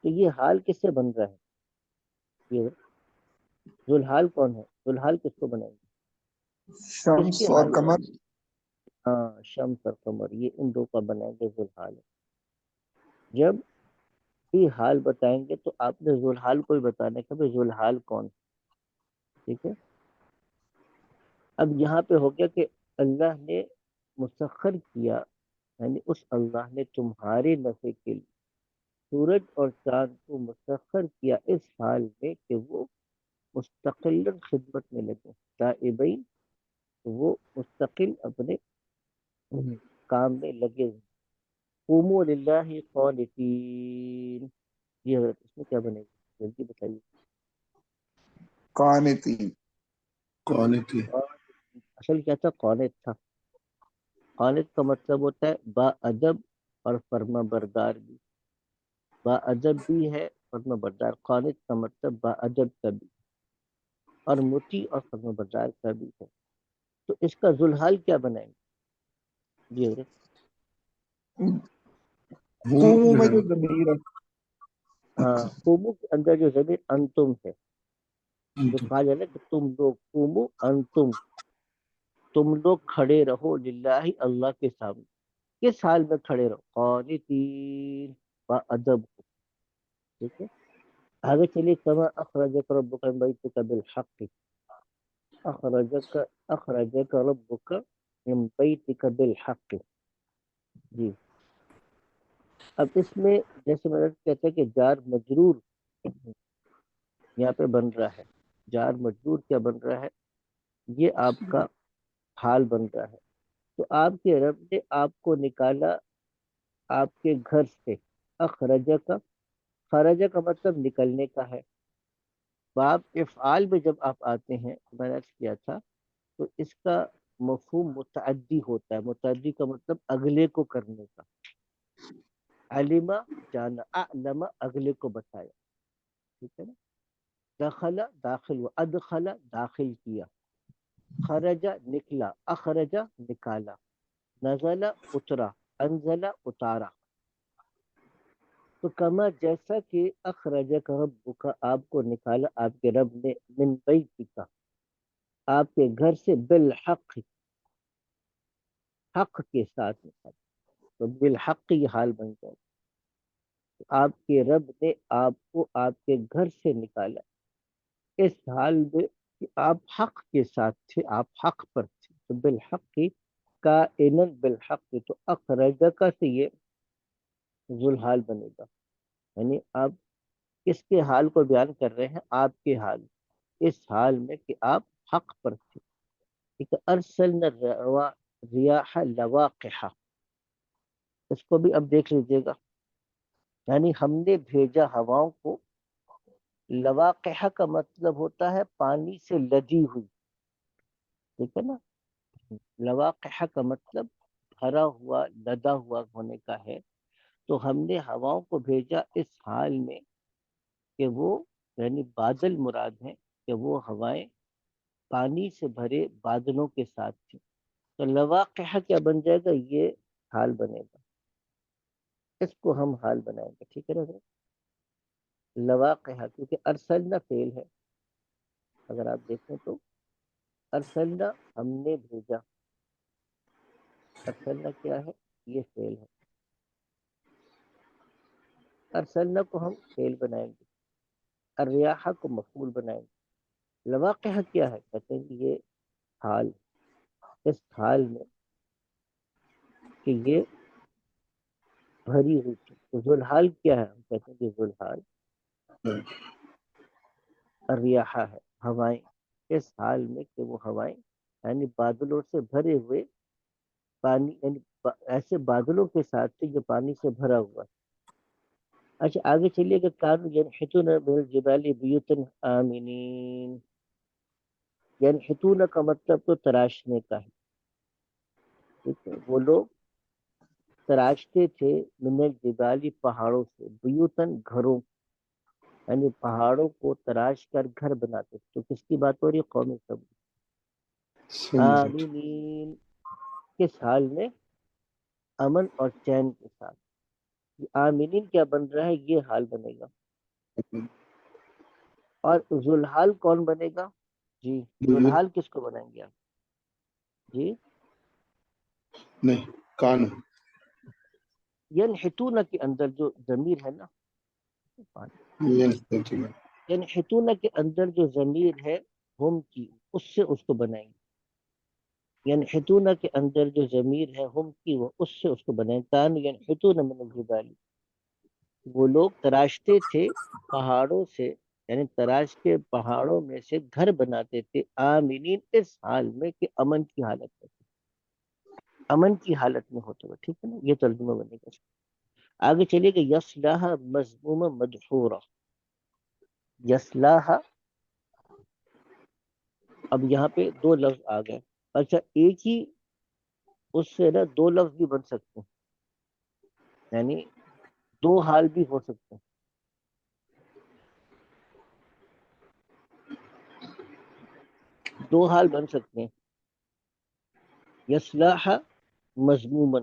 تو یہ حال کس سے بن رہا ہے؟ یہ ذوالحال کون ہے؟ ذوالحال کس کو بنائیں گے؟ کس شمس کے اور حال کو؟ قمر. ہاں، شمس اور قمر، یہ ان دو کا بنائیں گے ذوالحال۔ جب بھی حال بتائیں گے تو آپ نے ذوالحال کو ہی بتانا ہے کہ بھائی ذوالحال کون، ٹھیک ہے۔ اب یہاں پہ ہو گیا کہ اللہ نے مسخر کیا، یعنی اس اللہ نے تمہارے نفع کے لیے سورج اور چاند کو مسخر کیا اس حال میں کہ وہ مستقل خدمت میں لگے، تائبین، وہ مستقل اپنے کام میں لگے ہوئے۔ قوموا للہ قانتین، یہ حضرت اس میں کیا بنے گی جلدی بتائیے؟ قانتین. کون تھی؟ اصل کیا تھا؟ قانت تھا۔ قانت کا مطلب ہوتا ہے با ادب اور فرما بردار بھی، با ادب بھی ہے، فرما بردار۔ قانت کا مطلب با ادب کا بھی اور مطیع اور فرما بردار کا بھی ہے۔ تو اس کا ذوالحال کیا بنائیں گے جی حضرت؟ ہوں قوموں جو میں ہے جو ضمیر ہے. ہاں، قومو کے اندر جو ضمیر انتم ہے، جو تو کہا جائے نا کہ تم لوگ، قومو انتم، تم لوگ کھڑے رہو للہ اللہ کے سامنے، کس حال میں کھڑے رہو؟ قانتین، با ادب، ٹھیک ہے۔ آگے چلیے، کما اخرجک ربک من بیتک بالحق، اخرجک، اخرجک ربک من بیتک بالحق، جی۔ اب اس میں جیسے میں کہتے ہیں کہ جار مجرور یہاں پہ بن رہا ہے، جار مجرور کیا بن رہا ہے؟ یہ آپ کا حال بن رہا ہے۔ تو آپ کے رب نے آپ کو نکالا آپ کے گھر سے، اخرجہ کا، خرجہ کا مطلب نکلنے کا ہے۔ باب افعال میں جب آپ آتے ہیں، میں نے عرض کیا تھا، تو اس کا مفہوم متعدی ہوتا ہے۔ متعدی کا مطلب اگلے کو کرنے کا۔ علما، جانا، اعلم، اگلے کو بتایا، ٹھیک ہے نا۔ دخل، داخل ہوا، ادخل، داخل کیا، خرجہ نکلا، اخرجہ نکالا، نزل اترا، انزل اتارا۔ تو کما جیسا کہ اخرجک ربک، آپ کو نکالا آپ کے رب نے، من بیتک، آپ کے گھر سے، بالحق، حق کے ساتھ نکالا، تو بالحق یہ حال بن جائے۔ تو آپ کے رب نے آپ کو آپ کے گھر سے نکالا اس حال میں کہ آپ حق کے ساتھ تھے، آپ حق پر تھے، تو بالحق کی کائنن بالحق، تو اخرجک سے یہ ذوالحال بنے گا، یعنی آپ کس کے حال کو بیان کر رہے ہیں؟ آپ کے حال، اس حال میں کہ آپ حق پر تھے، ٹھیک ہے۔ ارسلنا ریاح لواقح، اس کو بھی اب دیکھ لیجیے گا، یعنی ہم نے بھیجا ہواؤں کو، لواقح کا مطلب ہوتا ہے پانی سے لدی ہوئی، ٹھیک ہے نا۔ لواقح کا مطلب بھرا ہوا، لدا ہوا ہونے کا ہے۔ تو ہم نے ہواؤں کو بھیجا اس حال میں کہ وہ، یعنی بادل مراد ہیں، کہ وہ ہوائیں پانی سے بھرے بادلوں کے ساتھ تھی۔ تو لواقح کیا بن جائے گا؟ یہ حال بنے گا، اس کو ہم حال بنائیں گے، ٹھیک ہے نا حضرت؟ لواقح، کیونکہ ارسلنا فعل ہے، اگر آپ دیکھیں تو ارسلنا ہم نے بھیجا، ارسلنا کیا ہے؟ یہ فعل ہے، ارسلنا کو ہم فعل بنائیں گے، الریاح کو مفعول بنائیں گے۔ لواقح کیا ہے؟ کہتے ہیں کہ یہ حال، اس حال میں کہ یہ بھری ہوئی تھی۔ تو ذوالحال کیا ہے؟ ہم کہتے ہیں کہ ذوالحال الریاح ہے ہوائیں، اس حال میں کہ وہ ہوائیں یعنی بادلوں سے بھرے ہوئے پانی، یعنی ایسے بادلوں کے ساتھ تھے جو پانی سے بھرا ہوا ہے۔ اچھا آگے چلیے کہ کانوا ینحتون من الجبال بیوتا آمنین، ینحتون کا مطلب تو تراشنے کا ہے، ٹھیک ہے، وہ لوگ تراشتے تھے من الجبال پہاڑوں سے، بیوتن گھروں، یعنی پہاڑوں کو تراش کر گھر بناتے تھے۔ تو کس کی بات ہو رہی ہے؟ قوم سمود۔ سمجھ۔ آمینین، کس حال میں؟ امن اور چین کے ساتھ۔ یہ آمینین کیا بن رہا ہے؟ یہ حال بنے گا۔ اور ذوالحال کون بنے گا؟ جی ذوالحال کس کو بنائیں گے آپ؟ جی نہیں، کان ینحتون کے اندر جو ضمیر ہے نا، یہ ینحتون کے اندر جو ضمیر ہے ہم کی، اس سے اس کو بنائیں گے۔ ینحتون کے اندر جو ضمیر ہے ہم کی، وہ اس سے اس کو بنائیں گے۔ کان ینحتون من الجبال، وہ لوگ تراشتے تھے پہاڑوں سے، یعنی تراش کے پہاڑوں میں سے گھر بناتے تھے، آمینین، اس حال میں کہ امن کی حالت میں، امن کی حالت میں ہوتے ہوئے، ٹھیک ہے نا، یہ ترجمہ بنے گا۔ آگے چلیے کہ یصلاح مذموما مدحورا، یصلاح، اب یہاں پہ دو لفظ آ گئے۔ اچھا ایک ہی اس سے نا دو لفظ بھی بن سکتے ہیں، یعنی دو حال بھی ہو سکتے ہیں۔ دو حال بن سکتے ہیں، یصلاح مذموما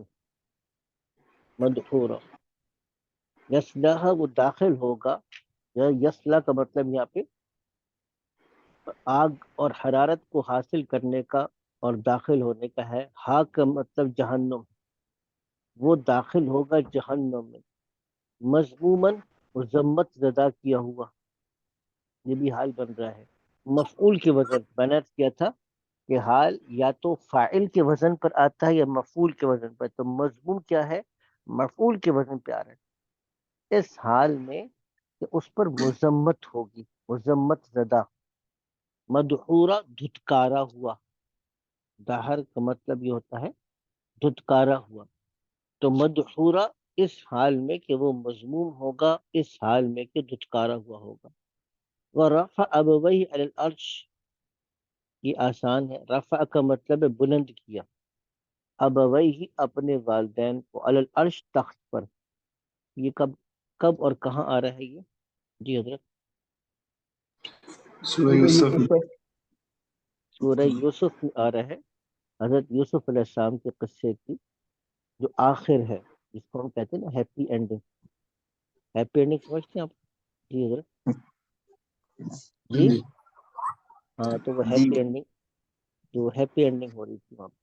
مدحورا، یصلاح وہ داخل ہوگا، یا یصلح کا مطلب یہاں پہ آگ اور حرارت کو حاصل کرنے کا اور داخل ہونے کا ہے۔ ہا کا مطلب جہنم، وہ داخل ہوگا جہنم میں، مذمومن مذمت زدہ کیا ہوا، یہ بھی حال بن رہا ہے۔ مفعول کے وزن میں نے عرض کیا تھا کہ حال یا تو فاعل کے وزن پر آتا ہے یا مفعول کے وزن پر، تو مضموم کیا ہے؟ مفعول کے وزن پہ آ رہا ہے، اس حال میں کہ اس پر مذمت ہوگی، مذمت زدہ، مدحورا دھتکارا ہوا، دہر کا مطلب یہ ہوتا ہے دھتکارا ہوا، تو مدحورا اس حال میں کہ وہ مذموم ہوگا، اس حال میں کہ دھتکارا ہوا ہوگا۔ ورفع ابویہ علی العرش، یہ آسان ہے، رفع کا مطلب ہے بلند کیا، ابویہ اپنے والدین کو، علی العرش تخت پر، یہ کب کب اور کہاں آ رہا ہے یہ؟ جی حضرت سورہ یوسف میں۔ سورہ یوسف میں آ رہا ہے، حضرت یوسف علیہ السلام کے قصے کی جو آخر ہے، جس کو ہم کہتے ہیں نا ہیپی اینڈنگ، ہیپی اینڈنگ سمجھتے ہیں آپ؟ جی حضرت جی جی ہاں، تو وہ جی ہیپی اینڈنگ، جو ہیپی اینڈنگ ہو رہی تھی وہاں پہ،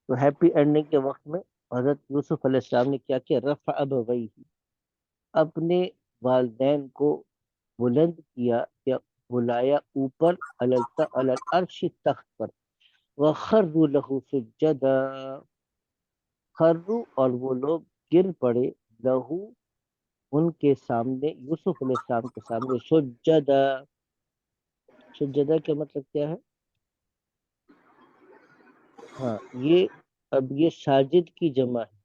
تو ہیپی اینڈنگ کے وقت میں حضرت یوسف علیہ السلام نے کیا کیا؟ رفع ابویہ، اپنے والدین کو بلند کیا یا بلایا اوپر، علی العرش تخت پر، وخروا له سجدا، خروا اور وہ لوگ گر پڑے، لہو ان کے سامنے، یوسف علیہ السلام کے سامنے، سجدا، سجدہ کا مطلب کیا ہے؟ ہاں یہ، اب یہ ساجد کی جمع ہے،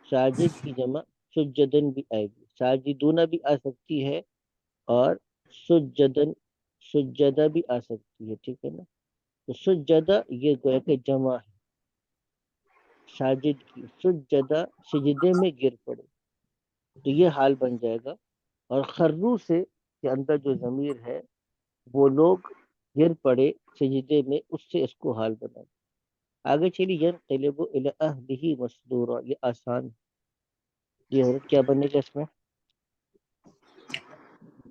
ساجد کی جمع سجدن بھی آئے گی، ساجدون بھی آ سکتی ہے، اور سجدن، سجدہ بھی آ سکتی ہے، ٹھیک ہے نا، تو سجدہ یہ گویا کہ جمع ہے ساجد کی، سجدہ سجدے میں گر پڑے، تو یہ حال بن جائے گا۔ اور خرو سے کے اندر جو ضمیر ہے، وہ لوگ گر پڑے سجدے میں، اس سے اس کو حال بنا۔ آگے چلیے، ینقلب الی اہلہ مسرورا، یہ آسان ہے، یہ حضرت کیا بنے گا اس میں؟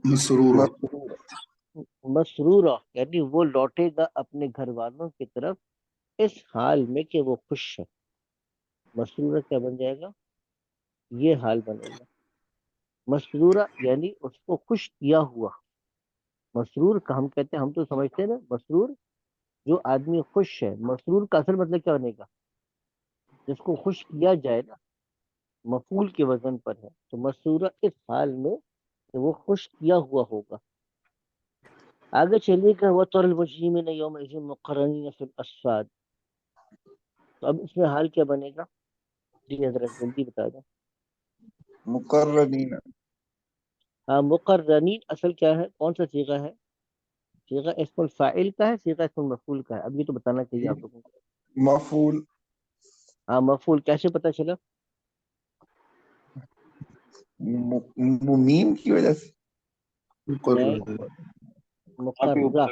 مسرورہ، مسرورا، مسرورا یعنی وہ لوٹے گا اپنے گھر والوں کی طرف اس حال میں کہ وہ خوش ہے، مسرورا کیا بن جائے گا؟ یہ حال بنے گا، مسرورا یعنی اس کو خوش کیا ہوا، مسرور کا ہم کہتے ہیں، ہم تو سمجھتے ہیں نا مسرور جو آدمی خوش ہے، مسرور کا اصل مطلب کیا بنے گا؟ جس کو خوش کیا جائے نا، مفعول کے وزن پر ہے، تو مسرورہ اس حال میں کہ وہ خوش کیا ہوا ہوگا، آگے چلیے گا وَتَرَى الْمُجْرِمِينَ يَوْمَئِذٍ مُقَرَّنِينَ فِي الْأَصْفَادِ. تو اب اس میں حال کیا بنے گا؟ جی حضرت جلدی بتا دیں. مقرنین. ہاں مقرنین اصل کیا ہے؟ کون سا صیغہ ہے؟ صیغہ اسم الفاعل کا ہے، صیغہ اسم المفعول کا ہے؟ اب یہ تو بتانا چاہیے آپ لوگوں کو. مفعول. ہاں مفعول کیسے پتا چلا؟ میم کی وجہ سے. نہیں، مقرر مقرہ،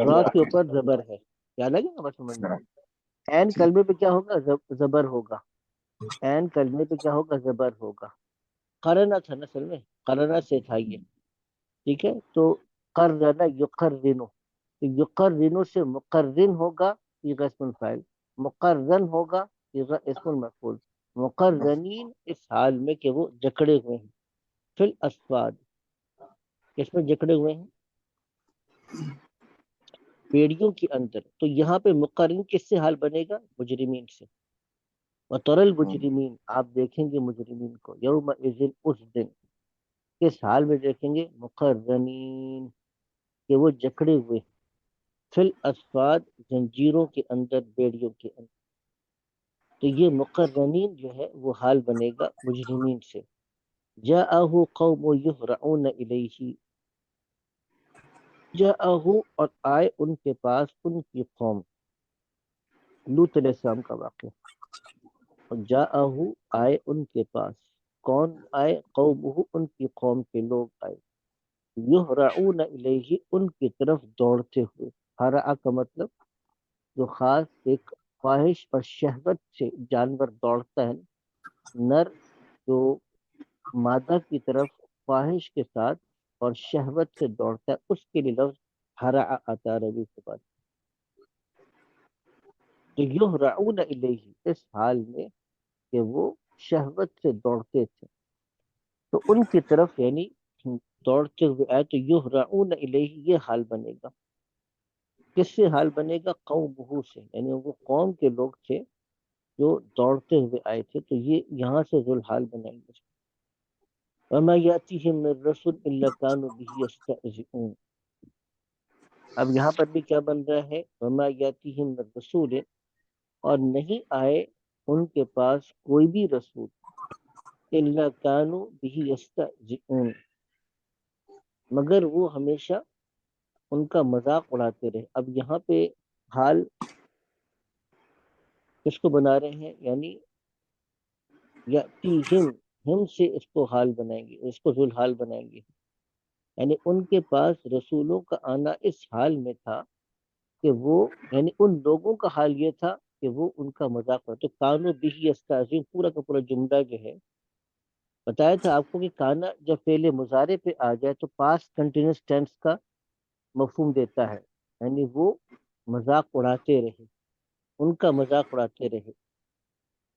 را کے اوپر زبر ہے. کیا لگے گا بس سمجھنے. عین کلمے پہ کیا ہوگا؟ زبر ہوگا. عین کلمے پہ کیا ہوگا؟ زبر ہوگا. قرنہ تھا نسل میں، قرنہ سے تھا یہ. ٹھیک ہے، تو قرنہ یقرنو، یقرنو سے مقرن ہوگا صیغہ اسم الفاعل، مقرن ہوگا صیغہ اسم المفعول. مقرنین اس حال میں کہ وہ جکڑے ہوئے ہیں. فی الاسفاد، کس میں جکڑے ہوئے ہیں؟ بیڑیوں کے اندر. تو یہاں پہ مقرن کس سے حال بنے گا؟ مجرمین سے. وَتَرَى الْمُجْرِمِينَ، آپ دیکھیں گے مجرمین کو، یومئذ اس دن. کس حال میں دیکھیں گے؟ مقرنین، کہ وہ جکڑے ہوئے. فی الاسفاد، زنجیروں کے اندر، بیڑیوں کے اندر. تو یہ مقرنین جو ہے وہ حال بنے گا مجرمین سے. جاءہ قوم یہرعون الیہ، جاءہ اور آئے ان کے پاس ان کی قوم. لوط علیہ السلام کا واقعہ. اور جاءہ آئے ان کے پاس، کون آئے؟ قومہ ان کی قوم کے لوگ آئے. یہرعون الیہ ان کی طرف دوڑتے ہوئے. ہرع کا مطلب جو خاص ایک خواہش اور شہوت سے جانور دوڑتا ہے، نر جو مادہ کی طرف خواہش کے ساتھ اور شہوت سے دوڑتا ہے، اس کے لیے لفظ ہرع آتا ہے عربی کے بعد. تو یہرعون الیہ اس حال میں کہ وہ شہوت سے دوڑتے تھے، تو ان کی طرف یعنی دوڑتے ہوئے آئے. تو یہرعون الیہ یہ حال بنے گا. کس سے حال بنے گا؟ قومہ سے، یعنی وہ قوم کے لوگ تھے جو دوڑتے ہوئے آئے تھے. تو یہ یہاں سے ذوالحال بنائیں گے. وما یاتیہم من رسول الا کانوا بہ یستہزئون. اب یہاں پر بھی کیا بن رہا ہے؟ وما یاتیہم من رسول، اور نہیں آئے ان کے پاس کوئی بھی رسول، الا کانوا بہ یستہزئون، مگر وہ ہمیشہ ان کا مذاق اڑاتے رہے. اب یہاں پہ حال کس کو بنا رہے ہیں؟ یعنی یاتیہم، ہم سے اس کو حال بنائیں گے، اس کو ذوالحال بنائیں گے. یعنی ان کے پاس رسولوں کا آنا اس حال میں تھا کہ وہ، یعنی ان لوگوں کا حال یہ تھا کہ وہ ان کا مذاق اڑاتے. تو کانوا بہ یستہزئون پورا کا پورا جملہ جو ہے، بتایا تھا آپ کو کہ کانا جب فعل مضارع پہ آ جائے تو پاسٹ کنٹینیوس ٹینس کا مفہوم دیتا ہے. یعنی وہ مذاق اڑاتے رہے، ان کا مذاق اڑاتے رہے.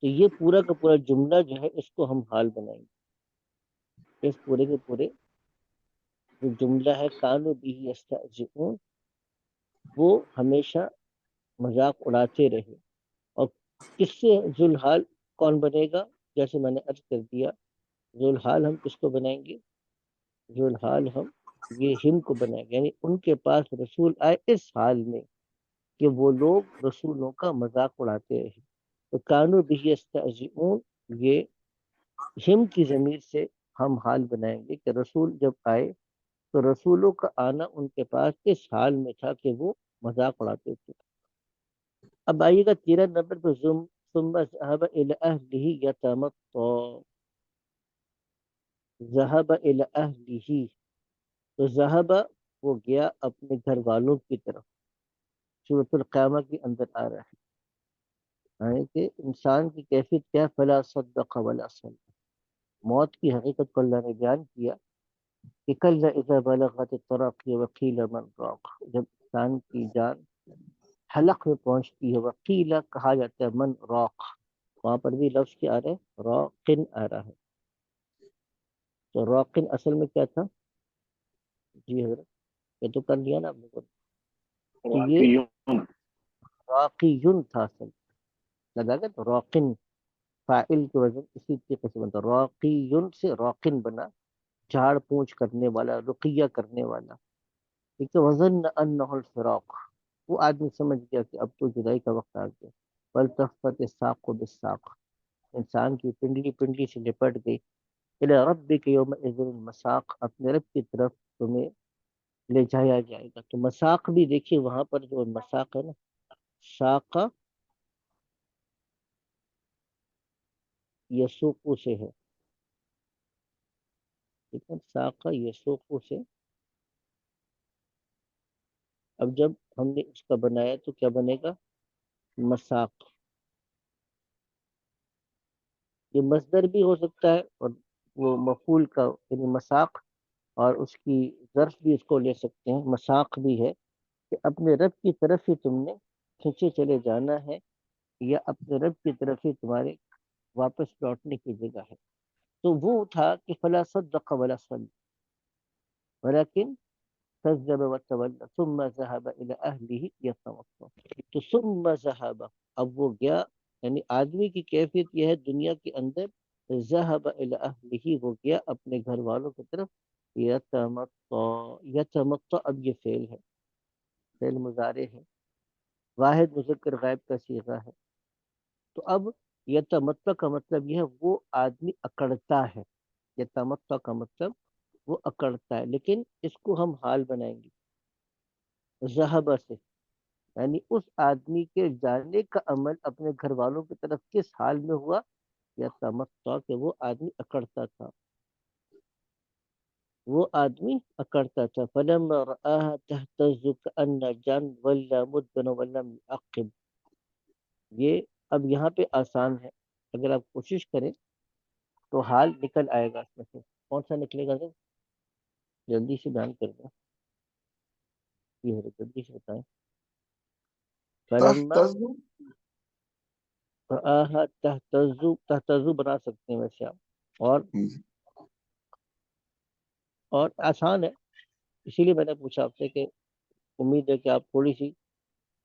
تو یہ پورا کا پورا جملہ جو ہے اس کو ہم حال بنائیں گے. اس پورے کے پورے جو جملہ ہے کانوا بہ یستہزئون، وہ ہمیشہ مذاق اڑاتے رہے. اور کس سے ذوالحال کون بنے گا؟ جیسے میں نے عرض کر دیا، ذوالحال ہم کس کو بنائیں گے؟ ذوالحال ہم یہ ہم کو بنائیں گے. یعنی ان کے پاس رسول آئے اس حال میں کہ وہ لوگ رسولوں کا مذاق اڑاتے رہے. تو کانوا بہ یستہزئون، یہ ہم کی ضمیر سے ہم حال بنائیں گے کہ رسول جب آئے تو رسولوں کا آنا ان کے پاس اس حال میں تھا کہ وہ مذاق اڑاتے تھے. اب آئیے گا 13 نمبر پہ، ثم ذهب الى اهله يتمطى. ذهب الى اهله، تو ذهب وہ گیا اپنے گھر والوں کی طرف. سورۃ القیامہ کے اندر آ رہا ہے، یعنی کہ انسان کی کیفیت کیا؟ فلا صدق ولا صلى. موت کی حقیقت کو اللہ نے بیان کیا کہ کل اذا بلغت التراقی وقیل من راق. جب انسان کی جان حلق میں پہنچتی ہے، وقیل کہا جاتا ہے من راق. وہاں پر بھی لفظ کیا آ رہا ہے؟ راقن آ رہا ہے. تو راقن اصل میں کیا تھا؟ جی حضرت یہ تو کر لیا نا آپ نے. تو یہ راقیون تھا اصل، لگا گا. تو راقن فاعل کی وزن اسی طریقے سے بنتا. راقیون سے راقن بنا، جھاڑ پونچھ کرنے والا، رقیہ کرنے والا. ٹھیک ہے، وظن انہ الفراق، وہ آدمی سمجھ گیا کہ اب تو جدائی کا وقت آ گیا، والتفت الساق بالساق، انسان کی پنڈلی پنڈلی سے لپٹ گئی، الی ربک یومئذ المساق، اپنے رب کی طرف تمہیں لے جایا جائے گا۔ تو مساق بھی دیکھیے وہاں پر جو مساق ہے نا، ساقہ یسوقو سے ہے، ٹھیک ہے، ساقہ یسوقو سے، اب جب ہم نے اس کا بنایا تو کیا بنے گا؟ مساق۔ یہ مصدر بھی ہو سکتا ہے اور وہ مفعول کا یعنی مساق، اور اس کی ظرف بھی اس کو لے سکتے ہیں، مساق بھی ہے کہ اپنے رب کی طرف ہی تم نے کھینچے چلے جانا ہے، یا اپنے رب کی طرف ہی تمہارے واپس لوٹنے کی جگہ ہے۔ تو وہ تھا کہ فلا صدق ولا صلی ولكن كذب وتولى ثم ذهب الى اهله يتمطى، تو ثم ذهب، اب وہ گیا، یعنی آدمی کی کیفیت یہ ہے دنیا کے اندر، ذهب الى اهله، وہ گیا اپنے گھر والوں کی طرف، یتمطى، یتمطى اب یہ فعل ہے، فعل مضارع ہے، واحد مذکر غائب کا صیغہ ہے، تو اب یتمطى کا مطلب یہ ہے وہ آدمی اکڑتا ہے، یتمطى کا مطلب وہ اکڑتا ہے، لیکن اس کو ہم حال بنائیں گے ذہب سے، یعنی اس آدمی کے جانے کا عمل اپنے گھر والوں کی طرف کس حال میں ہوا؟ یا تمتع، کہ وہ آدمی اکڑتا تھا، وہ آدمی اکڑتا تھا، فلما رآها تهتز كأن الجان ولا مدبرا ولم يعقب، یہ اب یہاں پہ آسان ہے، اگر آپ کوشش کریں تو حال نکل آئے گا اس میں سے، کون سا نکلے گا؟ جلدی سے بیان کر دیں، یہ ہے جلدی سے بتائیں۔ فلما تحتز رآها تهتز، تہتز بنا سکتے ہیں ویسے آپ، اور آسان ہے، اسی لیے میں نے پوچھا آپ سے کہ امید ہے کہ آپ تھوڑی سی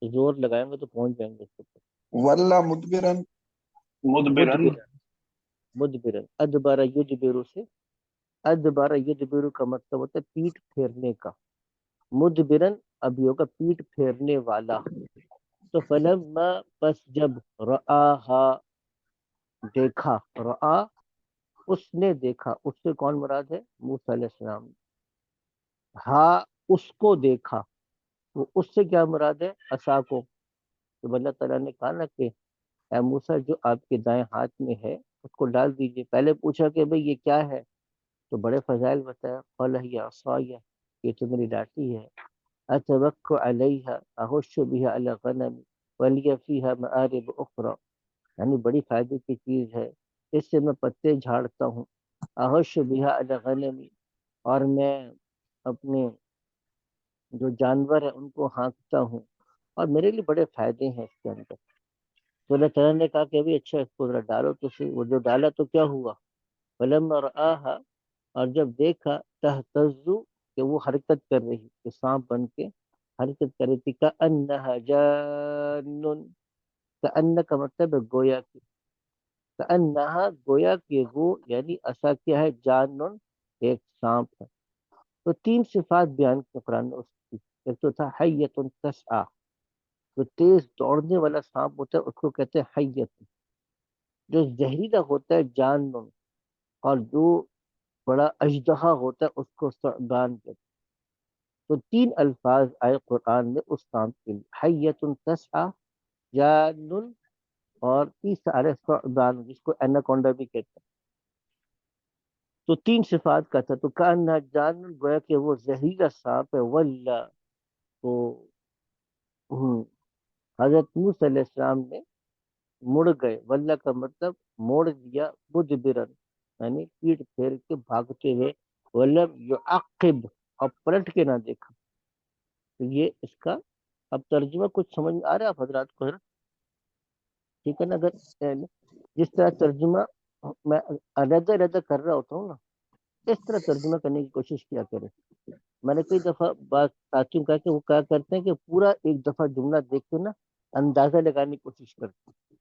زور لگائیں گے تو پہنچ جائیں گے اس پر۔ ولا مدبرن مدبرن، مدبرن، مدبرن، ادبر یدبر سے، ادبر یدبر کا مطلب ہوتا ہے پیٹ پھیرنے کا، مدبرن اب یہ ہوگا پیٹ پھیرنے والا۔ تو فلما، پس جب، رآہا دیکھا، رآ اس نے دیکھا، اس سے کون مراد ہے؟ موسیٰ علیہ السلام، ہاں اس کو دیکھا، وہ اس سے کیا مراد ہے؟ عصا کو، تو اللہ تعالیٰ نے کہا نا کہ اے موسیٰ جو آپ کے دائیں ہاتھ میں ہے اس کو ڈال دیجئے، پہلے پوچھا کہ بھئی یہ کیا ہے، تو بڑے فضائل بتایا، قال ہی عصای، یہ تو میری لاٹھی ہے، اتوکل علیہا اہش بها علی غنم ولی فیہا مآرب اخری، یعنی بڑی فائدے کی چیز ہے، اس سے میں پتے جھاڑتا ہوں، اہش بها علی غنم، اور میں اپنے جو جانور ہیں ان کو ہانکتا ہوں، اور میرے لیے بڑے فائدے ہیں اس کے اندر۔ تو اللہ تعالیٰ نے کہا کہ ابھی اچھا اس کو ذرا ڈالو، تو وہ جو ڈالا تو کیا ہوا؟ فلما رآہا، اور جب دیکھا، تہتزو کہ وہ حرکت کر رہی، کہ سانپ بن کے حرکت کر رہی تھی، کأنہا جان، کأن کا مطلب ہے گویا کی، کأنہا گویا کہ وہ، یعنی عصا کیا ہے؟ جان، ایک سانپ ہے۔ تو تین صفات بیان کی قرآن نے اس کی، ایک تو تھا حیۃ تسعی، جو تیز دوڑنے والا سانپ ہوتا ہے اس کو کہتے ہیں حیۃ، جو زہریلا ہوتا ہے جان، اور جو بڑا اژدہا ہوتا ہے اس کو ثعبان کہتے ہیں۔ تو تین الفاظ آئے قرآن میں اس سانپ کے لیے، حیۃ تسعی، جان، اور تیسرا آ رہا ہے ثعبان، جس کو ایناکونڈا بھی کہتے ہیں۔ تو تین صفات کا تھا، تو کأنہا جان، گویا کہ وہ زہریلا سانپ ہے، ولا، تو حضرت موسیٰ علیہ السلام نے مڑ گئے، واللہ کا مطلب موڑ دیا، مدبرن یعنی پیٹ پھیر کے بھاگتے ہوئے، ولم یعقب اور پلٹ کے نہ دیکھا۔ تو یہ اس کا اب ترجمہ کچھ سمجھ میں آ رہا ہے آپ حضرات کو؟ ٹھیک ہے نا؟ اگر جس طرح ترجمہ میں علیحدہ علیحدہ کر رہا ہوتا ہوں نا، اس طرح ترجمہ کرنے کی کوشش کیا کریں۔ میں نے کئی دفعہ بات ساتھیوں کہا کہ وہ کیا کرتے ہیں کہ پورا ایک دفعہ جملہ دیکھ کے نا اندازہ لگانے کی کوشش کرتے ہیں،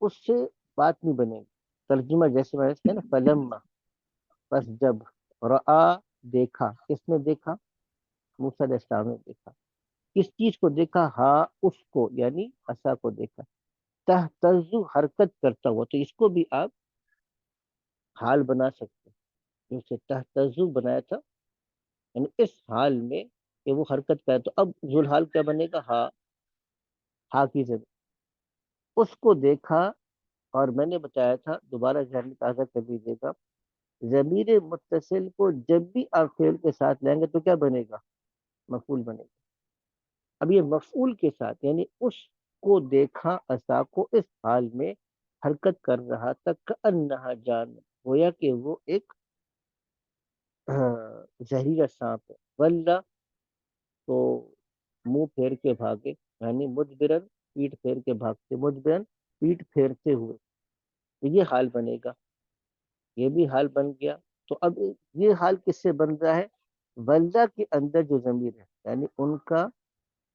اس سے بات نہیں بنے گی۔ ترجمہ جیسے میں نے نا، فلما، پس جب، رآ دیکھا، کس نے دیکھا؟ موسیٰ علیہ السلام نے دیکھا. کس چیز کو دیکھا؟ ہاں اس کو، یعنی عصا کو دیکھا. تہتز، حرکت کرتا ہوا، تو اس کو بھی آپ حال بنا سکتے ہیں. جیسے تہتز بنایا تھا، یعنی اس حال میں کہ وہ حرکت کرے، تو اب ذوالحال کیا بنے گا؟ ہاں، ہاں کی ضرورت. اس کو دیکھا، اور میں نے بتایا تھا، دوبارہ ذہن میں تازہ کر لیجیے گا، ضمیر متصل کو جب بھی آپ فعل کے ساتھ لیں گے تو کیا بنے گا؟ مفعول بنے گا. اب یہ مفعول کے ساتھ، یعنی اس کو دیکھا عصا کو اس حال میں حرکت کر رہا تھا، کأنہا جان، گویا کہ وہ ایک زہریلا سانپ ہے. ولا، تو منہ پھیر کے بھاگے، یعنی مدبرن، پیٹ پھیر کے بھاگتے، مدبرن پیٹ پھیرتے ہوئے، تو یہ حال بنے گا. یہ بھی حال بن گیا. تو اب یہ حال کس سے بن رہا ہے؟ ولدا کے اندر جو ضمیر ہے، یعنی ان کا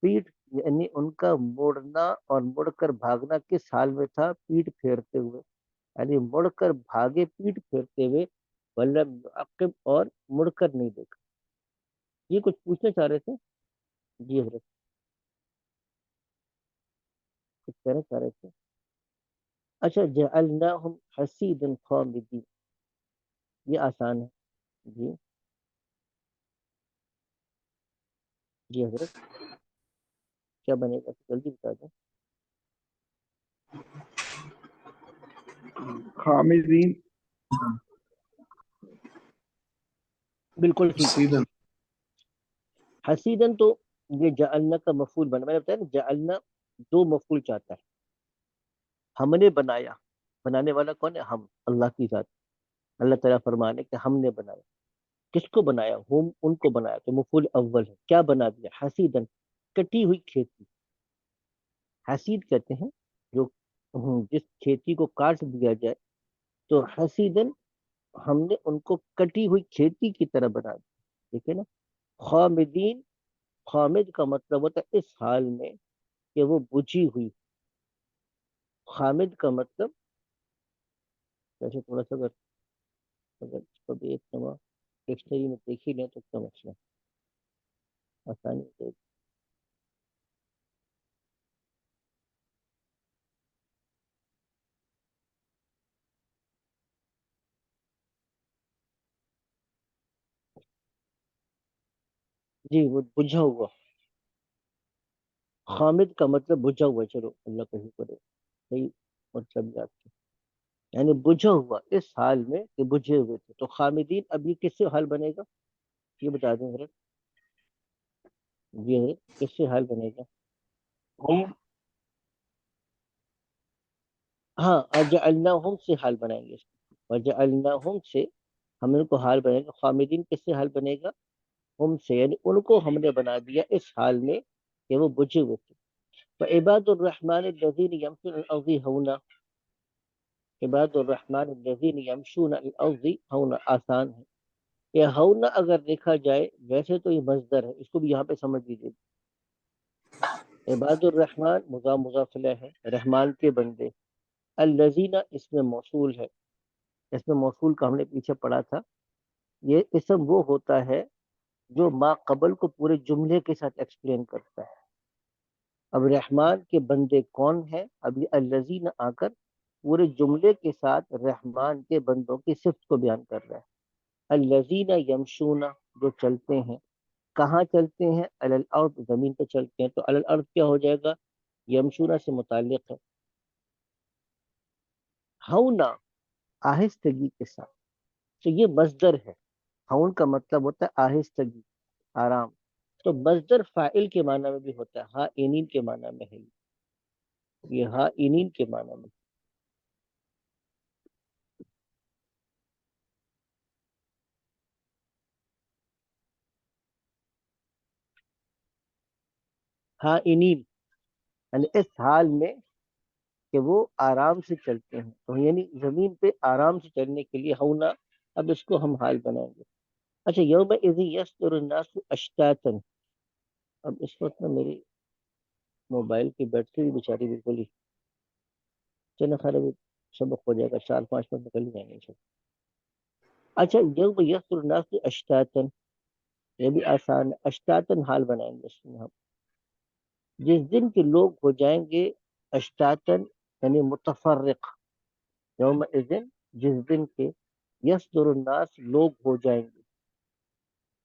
پیٹ، یعنی ان کا مڑنا اور مڑ کر بھاگنا کس حال میں تھا؟ پیٹ پھیرتے ہوئے. یعنی مڑ کر بھاگے پیٹ پھیرتے ہوئے، ولم عقب، اور مڑ کر نہیں دیکھا. یہ کچھ پوچھنا چاہ رہے تھے؟ جی حضرت، کچھ کہنا چاہ رہے تھے. اچھا، جعلناہم حسیدا خامدین، یہ آسان ہے. جی جی حضرت، کیا بنے گا؟ جلدی بتا دیں. خامدین بالکل ٹھیک. سیدن. حسیدن تو یہ جعلنا کا مفعول بنا. میں نے بتایا نا، جعلنا دو مفعول چاہتا ہے. ہم نے بنایا، بنانے والا کون ہے؟ ہم، اللہ کی ذات. اللہ تعالیٰ فرمانے کہ ہم نے بنایا. کس کو بنایا؟ ہم، ان کو بنایا. تو مفعول اول ہے. کیا بنا دیا؟ حسیدن، کٹی ہوئی کھیتی. حسید کہتے ہیں جو جس کھیتی کو کاٹ دیا جائے، تو حسیدن ہم نے ان کو کٹی ہوئی کھیتی کی طرح بنا دیا. ٹھیک ہے نا. خامدین، خامد کا مطلب ہوتا ہے اس حال میں کہ وہ بجھی ہوئی. خامد کا مطلب، ویسے تھوڑا سا اگر اس کو بھی ایک دفعہ ڈکشنری میں دیکھ ہی لیں تو کیا مسئلہ آسانی سے. جی، وہ بجھا ہوا. خامد کا مطلب بجھا ہوا. چلو اللہ کہیں کرے صحیح مطلب یاد کیا. یعنی بجھا ہوا اس حال میں کہ بجھے ہوئے تھے. تو خامدین اب یہ کس سے حال بنے گا؟ یہ بتا دیں حضرت. یہ کس سے حال بنے گا؟ ہم، ہاں، اجعلناہم سے حال بنائیں گے اس کو. اجعلناہم سے ہم ان کو حال بنائیں گے. خامدین کس سے حال بنے گا؟ ہم سے، یعنی ان کو ہم نے بنا دیا اس حال میں کہ وہ بجھے ہوئے تھے. فعباد الرحمن الذین یمشون علی الارض ہونا، عباد الرحمن الذین یمشون علی الارض ہونا آسان ہے. یہ ہونا اگر دیکھا جائے ویسے تو یہ مصدر ہے، اس کو بھی یہاں پہ سمجھ لیجیے. عباد الرحمن مضاف مضاف الیہ ہے، رحمان کے بندے. الذین اس میں موصول ہے. اس میں موصول کا ہم نے پیچھے پڑھا تھا. یہ اسم وہ ہوتا ہے جو ما قبل کو پورے جملے کے ساتھ ایکسپلین کرتا ہے. اب رحمان کے بندے کون ہیں؟ اب یہ الذین آ کر پورے جملے کے ساتھ رحمان کے بندوں کی صفت کو بیان کر رہا ہے. الذین یمشون، جو چلتے ہیں. کہاں چلتے ہیں؟ علی الارض، زمین پہ چلتے ہیں. تو علی الارض کیا ہو جائے گا؟ یمشون سے متعلق ہے. ہونا، آہستگی کے ساتھ. تو یہ مصدر ہے. ہون کا مطلب ہوتا ہے آہستگی، آرام. تو مصدر فاعل کے معنی میں بھی ہوتا ہے. ہاں اینین کے معنی میں ہے. یہ ہاں اینین کے معنی میں. ہاں اینین، یعنی اس حال میں کہ وہ آرام سے چلتے ہیں. تو یعنی زمین پہ آرام سے چلنے کے لیے ہونا. اب اس کو ہم حال بنائیں گے. اچھا، یوم اذ یصدر الناس اشتاتا. اب اس وقت نا میری موبائل کی بیٹری بیچاری بالکل ہی، چلو خیر ابھی سبق ہو جائے گا، 4-5 منٹ نکل ہی جائیں گے. اچھا، یوم یصدر الناس اشتاتا، یہ بھی آسان ہے. اشتاتن حال بنائیں گے اس میں ہم. جس دن کے لوگ ہو جائیں گے اشتاتن یعنی متفرق، یوم اذن جس دن کے یصدر الناس لوگ ہو جائیں گے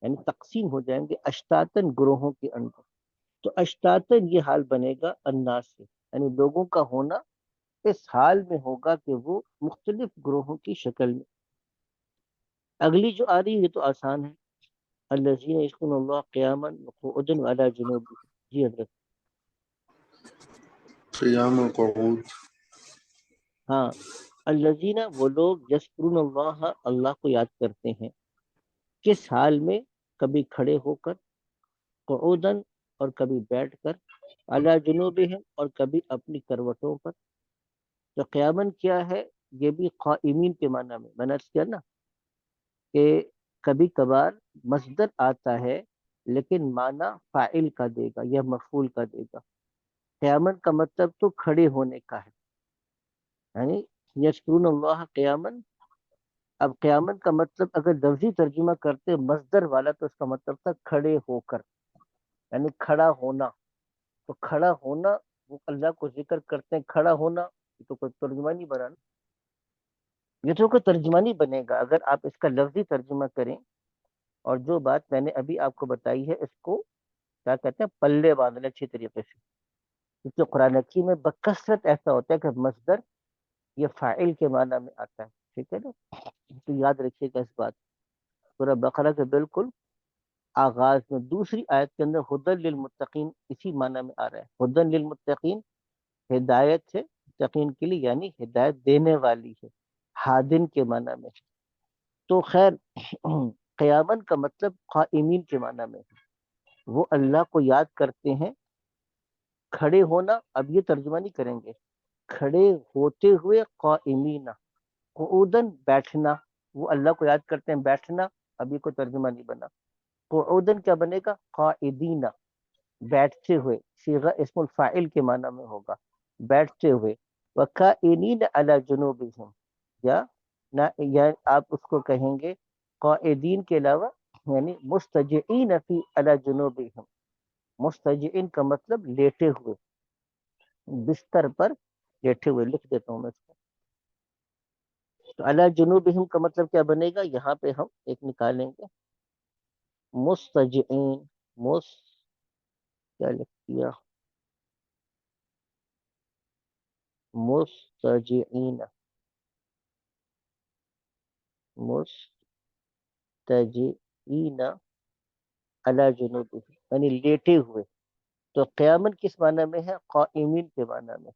یعنی تقسیم ہو جائیں گے اشتاتن گروہوں کے اندر. تو اشتاتن یہ حال بنے گا الناس سے، یعنی لوگوں کا ہونا اس حال میں ہوگا کہ وہ مختلف گروہوں کی شکل میں. اگلی جو آ رہی ہے یہ تو آسان ہے. الذین یذکرون اللہ قیاما وقعودا وعلی جنوبہم. جی حضرت. قیام القعود. ہاں، الذین وہ لوگ یذکرون اللہ اللہ کو یاد کرتے ہیں. کس حال میں؟ کبھی کھڑے ہو کر، قعودن اور کبھی بیٹھ کر، علی جنوبہم اور کبھی اپنی کروٹوں پر. تو قیامن کیا ہے؟ یہ بھی قائمین کے معنی میں نے عرض کیا نا کہ کبھی کبھار مصدر آتا ہے لیکن معنی فاعل کا دے گا یا مفعول کا دے گا. قیامن کا مطلب تو کھڑے ہونے کا ہے، یعنی یذکرون اللہ قیامن. اب قیامن کا مطلب اگر لفظی ترجمہ کرتے مصدر والا تو اس کا مطلب تھا کھڑے ہو کر، یعنی کھڑا ہونا. تو کھڑا ہونا وہ اللہ کو ذکر کرتے ہیں کھڑا ہونا، یہ تو کوئی ترجمہ نہیں بنا نا. یہ تو کوئی ترجمہ نہیں بنے گا اگر آپ اس کا لفظی ترجمہ کریں. اور جو بات میں نے ابھی آپ کو بتائی ہے اس کو کیا کہتے ہیں پلے باندھنے اچھی طریقے سے. کیونکہ قرآن حکیم میں بکثرت ایسا ہوتا ہے کہ مصدر یہ فاعل کے معنی میں آتا ہے. ٹھیک ہے نا، تو یاد رکھیے گا اس بات. سورہ بقرہ کے بالکل آغاز میں دوسری آیت کے اندر ہدی للمتقین اسی معنی میں آ رہا ہے. ہدی للمتقین ہدایت ہے متقین کے لیے، یعنی ہدایت دینے والی ہے، ہادن کے معنی میں. تو خیر قیامن کا مطلب قائمین کے معنی میں ہے. وہ اللہ کو یاد کرتے ہیں. کھڑے ہونا اب یہ ترجمہ نہیں کریں گے، کھڑے ہوتے ہوئے قائمین. قعودن بیٹھنا، وہ اللہ کو یاد کرتے ہیں بیٹھنا، ابھی کوئی ترجمہ نہیں بنا. قعودن کیا بنے گا؟ قائدین، بیٹھتے ہوئے. صیغہ اسم الفاعل کے معنی میں ہوگا بیٹھتے ہوئے. وقائنین علی جنوبہم، یا یا آپ اس کو کہیں گے قائدین کے علاوہ یعنی مستجعین فی علی جنوبہم. مستجعین کا مطلب لیٹے ہوئے، بستر پر لیٹے ہوئے. لکھ دیتا ہوں میں اس کو. تو علی جنوبہم کا مطلب کیا بنے گا؟ یہاں پہ ہم ایک نکالیں گے مستجعین. کیا لکھ دیا؟ مستجعین، مستجعین علی جنوبہم یعنی لیٹے ہوئے. تو قیامت کس معنی میں ہے؟ قائمین کے معنی میں.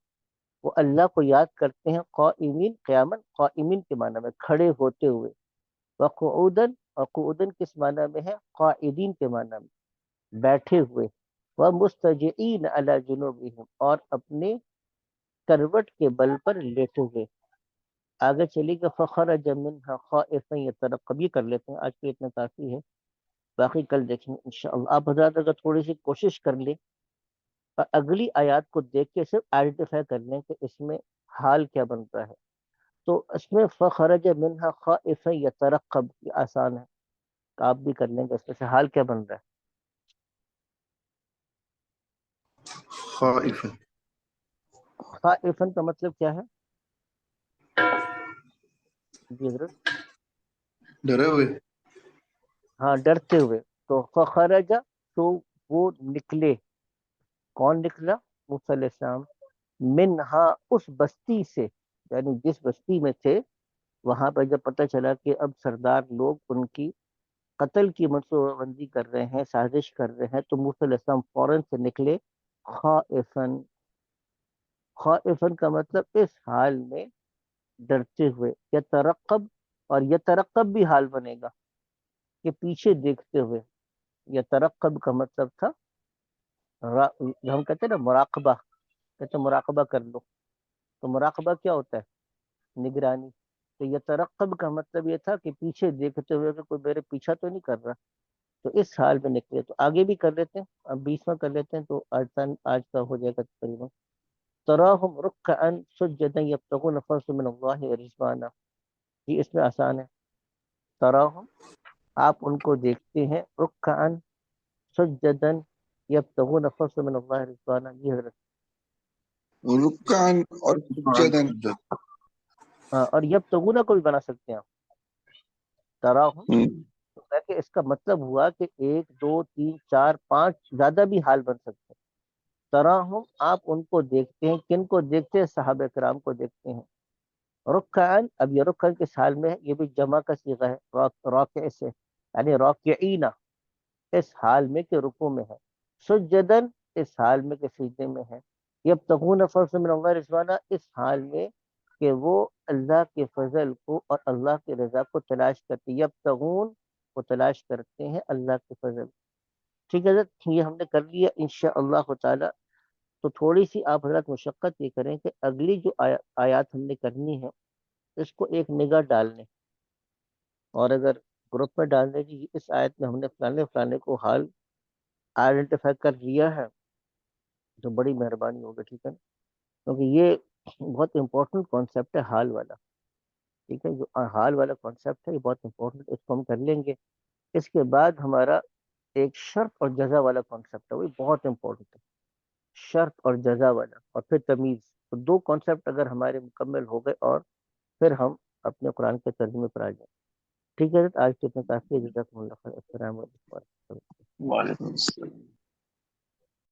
وہ اللہ کو یاد کرتے ہیں قائمین. قیامت قائمین کے معنی میں کھڑے ہوتے ہوئے. وقعودن، اور قعودن کس معنی میں ہے؟ قائدین کے معنی میں بیٹھے ہوئے. ومستجعین علی جنوبہم اور اپنے کروٹ کے بل پر لیٹے ہوئے. آگے چلیے گا فخرج منها خائفا یترقب. یہ کر لیتے ہیں آج کے اتنا کافی ہے، باقی کل دیکھیں گے انشاءاللہ. آپ حضرات اگر تھوڑی سی کوشش کر لیں اور اگلی آیات کو دیکھ کے صرف آئیڈینٹیفائی کر لیں کہ اس میں حال کیا بنتا ہے. تو اس میں فخرج منها خائفا یترقب یہ آسان ہے، آپ بھی کر لیں گے. اس میں سے حال کیا بن رہا ہے؟ خائف. خائفا کا مطلب کیا ہے؟ جی حضرت. ڈرے ہوئے. ہاں ڈرتے ہوئے. تو فخرج تو وہ نکلے. کون نکلا؟ موسیٰ علیہ السلام. منہا اس بستی سے، یعنی جس بستی میں تھے وہاں پہ جب پتہ چلا کہ اب سردار لوگ ان کی قتل کی منصوبہ بندی کر رہے ہیں، سازش کر رہے ہیں، تو موسیٰ علیہ السلام فوراً سے نکلے خائفاً. خائفاً کا مطلب اس حال میں ڈرتے ہوئے. یترقب، اور یترقب بھی حال بنے گا کہ پیچھے دیکھتے ہوئے. یترقب کا مطلب تھا ہم کہتے ہیں نا مراقبہ، کہتے ہیں مراقبہ کر لو. تو مراقبہ کیا ہوتا ہے؟ نگرانی. تو یترقب کا مطلب یہ تھا کہ پیچھے دیکھتے ہوئے کہ کوئی میرے پیچھا تو نہیں کر رہا. تو اس حال میں نکلے. تو آگے بھی کر لیتے ہیں، اب 20واں کر لیتے ہیں تو آج کا ہو جائے گا تقریباً. تراہم رکعا سجدا یبتغون فضلا من اللہ ورضوانا. یہ اس میں آسان ہے. تراہم آپ ان کو دیکھتے ہیں رکعن سجدن یبتغون فضلا من اللہ رضوانا. یہ حضرت رکعن اور سجدن. اور یبتغون کو بھی بنا سکتے ہیں آپ تراہم. تو کہ اس کا مطلب ہوا کہ 1 2 3 4 5 زیادہ بھی حال بن سکتے ہیں. تراہم آپ ان کو دیکھتے ہیں. کن کو دیکھتے ہیں؟ صحابہ کرام کو دیکھتے ہیں. رکعن، اب یہ رکعن کس حال میں ہے؟ یہ بھی جمع کا صیغہ ہے راکع سے، یعنی راکعین، اس حال میں کہ رکوع میں ہے. سجدن اس حال میں کہ سجدے میں ہے. یبتغون فضلا من اللہ رضوانا اس حال میں کہ وہ اللہ کے فضل کو اور اللہ کی رضا کو تلاش کرتے ہیں. یبتغون وہ تلاش کرتے ہیں اللہ کے فضل. ٹھیک ہے حضرت، یہ ہم نے کر لیا انشاءاللہ تعالی. تو تھوڑی سی آپ حضرت مشقت یہ کریں کہ اگلی جو آیات ہم نے کرنی ہے اس کو ایک نگاہ ڈالنے، اور اگر گروپ میں ڈال دیں کہ اس آیت میں ہم نے فلانے فلانے کو حال آئیڈینٹیفائی کر لیا ہے تو بڑی مہربانی ہوگی. ٹھیک ہے نا، کیونکہ یہ بہت امپورٹنٹ کانسیپٹ ہے حال والا. ٹھیک ہے، جو حال والا کانسیپٹ ہے یہ بہت امپورٹنٹ، اس کو ہم کر لیں گے. اس کے بعد ہمارا ایک شرط اور جزا والا کانسیپٹ ہے، وہ بہت امپورٹنٹ ہے. شرط اور جزا والا، اور پھر تمیز. تو 2 کانسیپٹ اگر ہمارے مکمل ہو گئے اور پھر ہم اپنے قرآن کے ترجمے پر آ جائیں. ٹھیک ہے، آج کتنے کافی ہے. جزاکم اللہ خیر. السلام علیکم. وعلیکم السلام.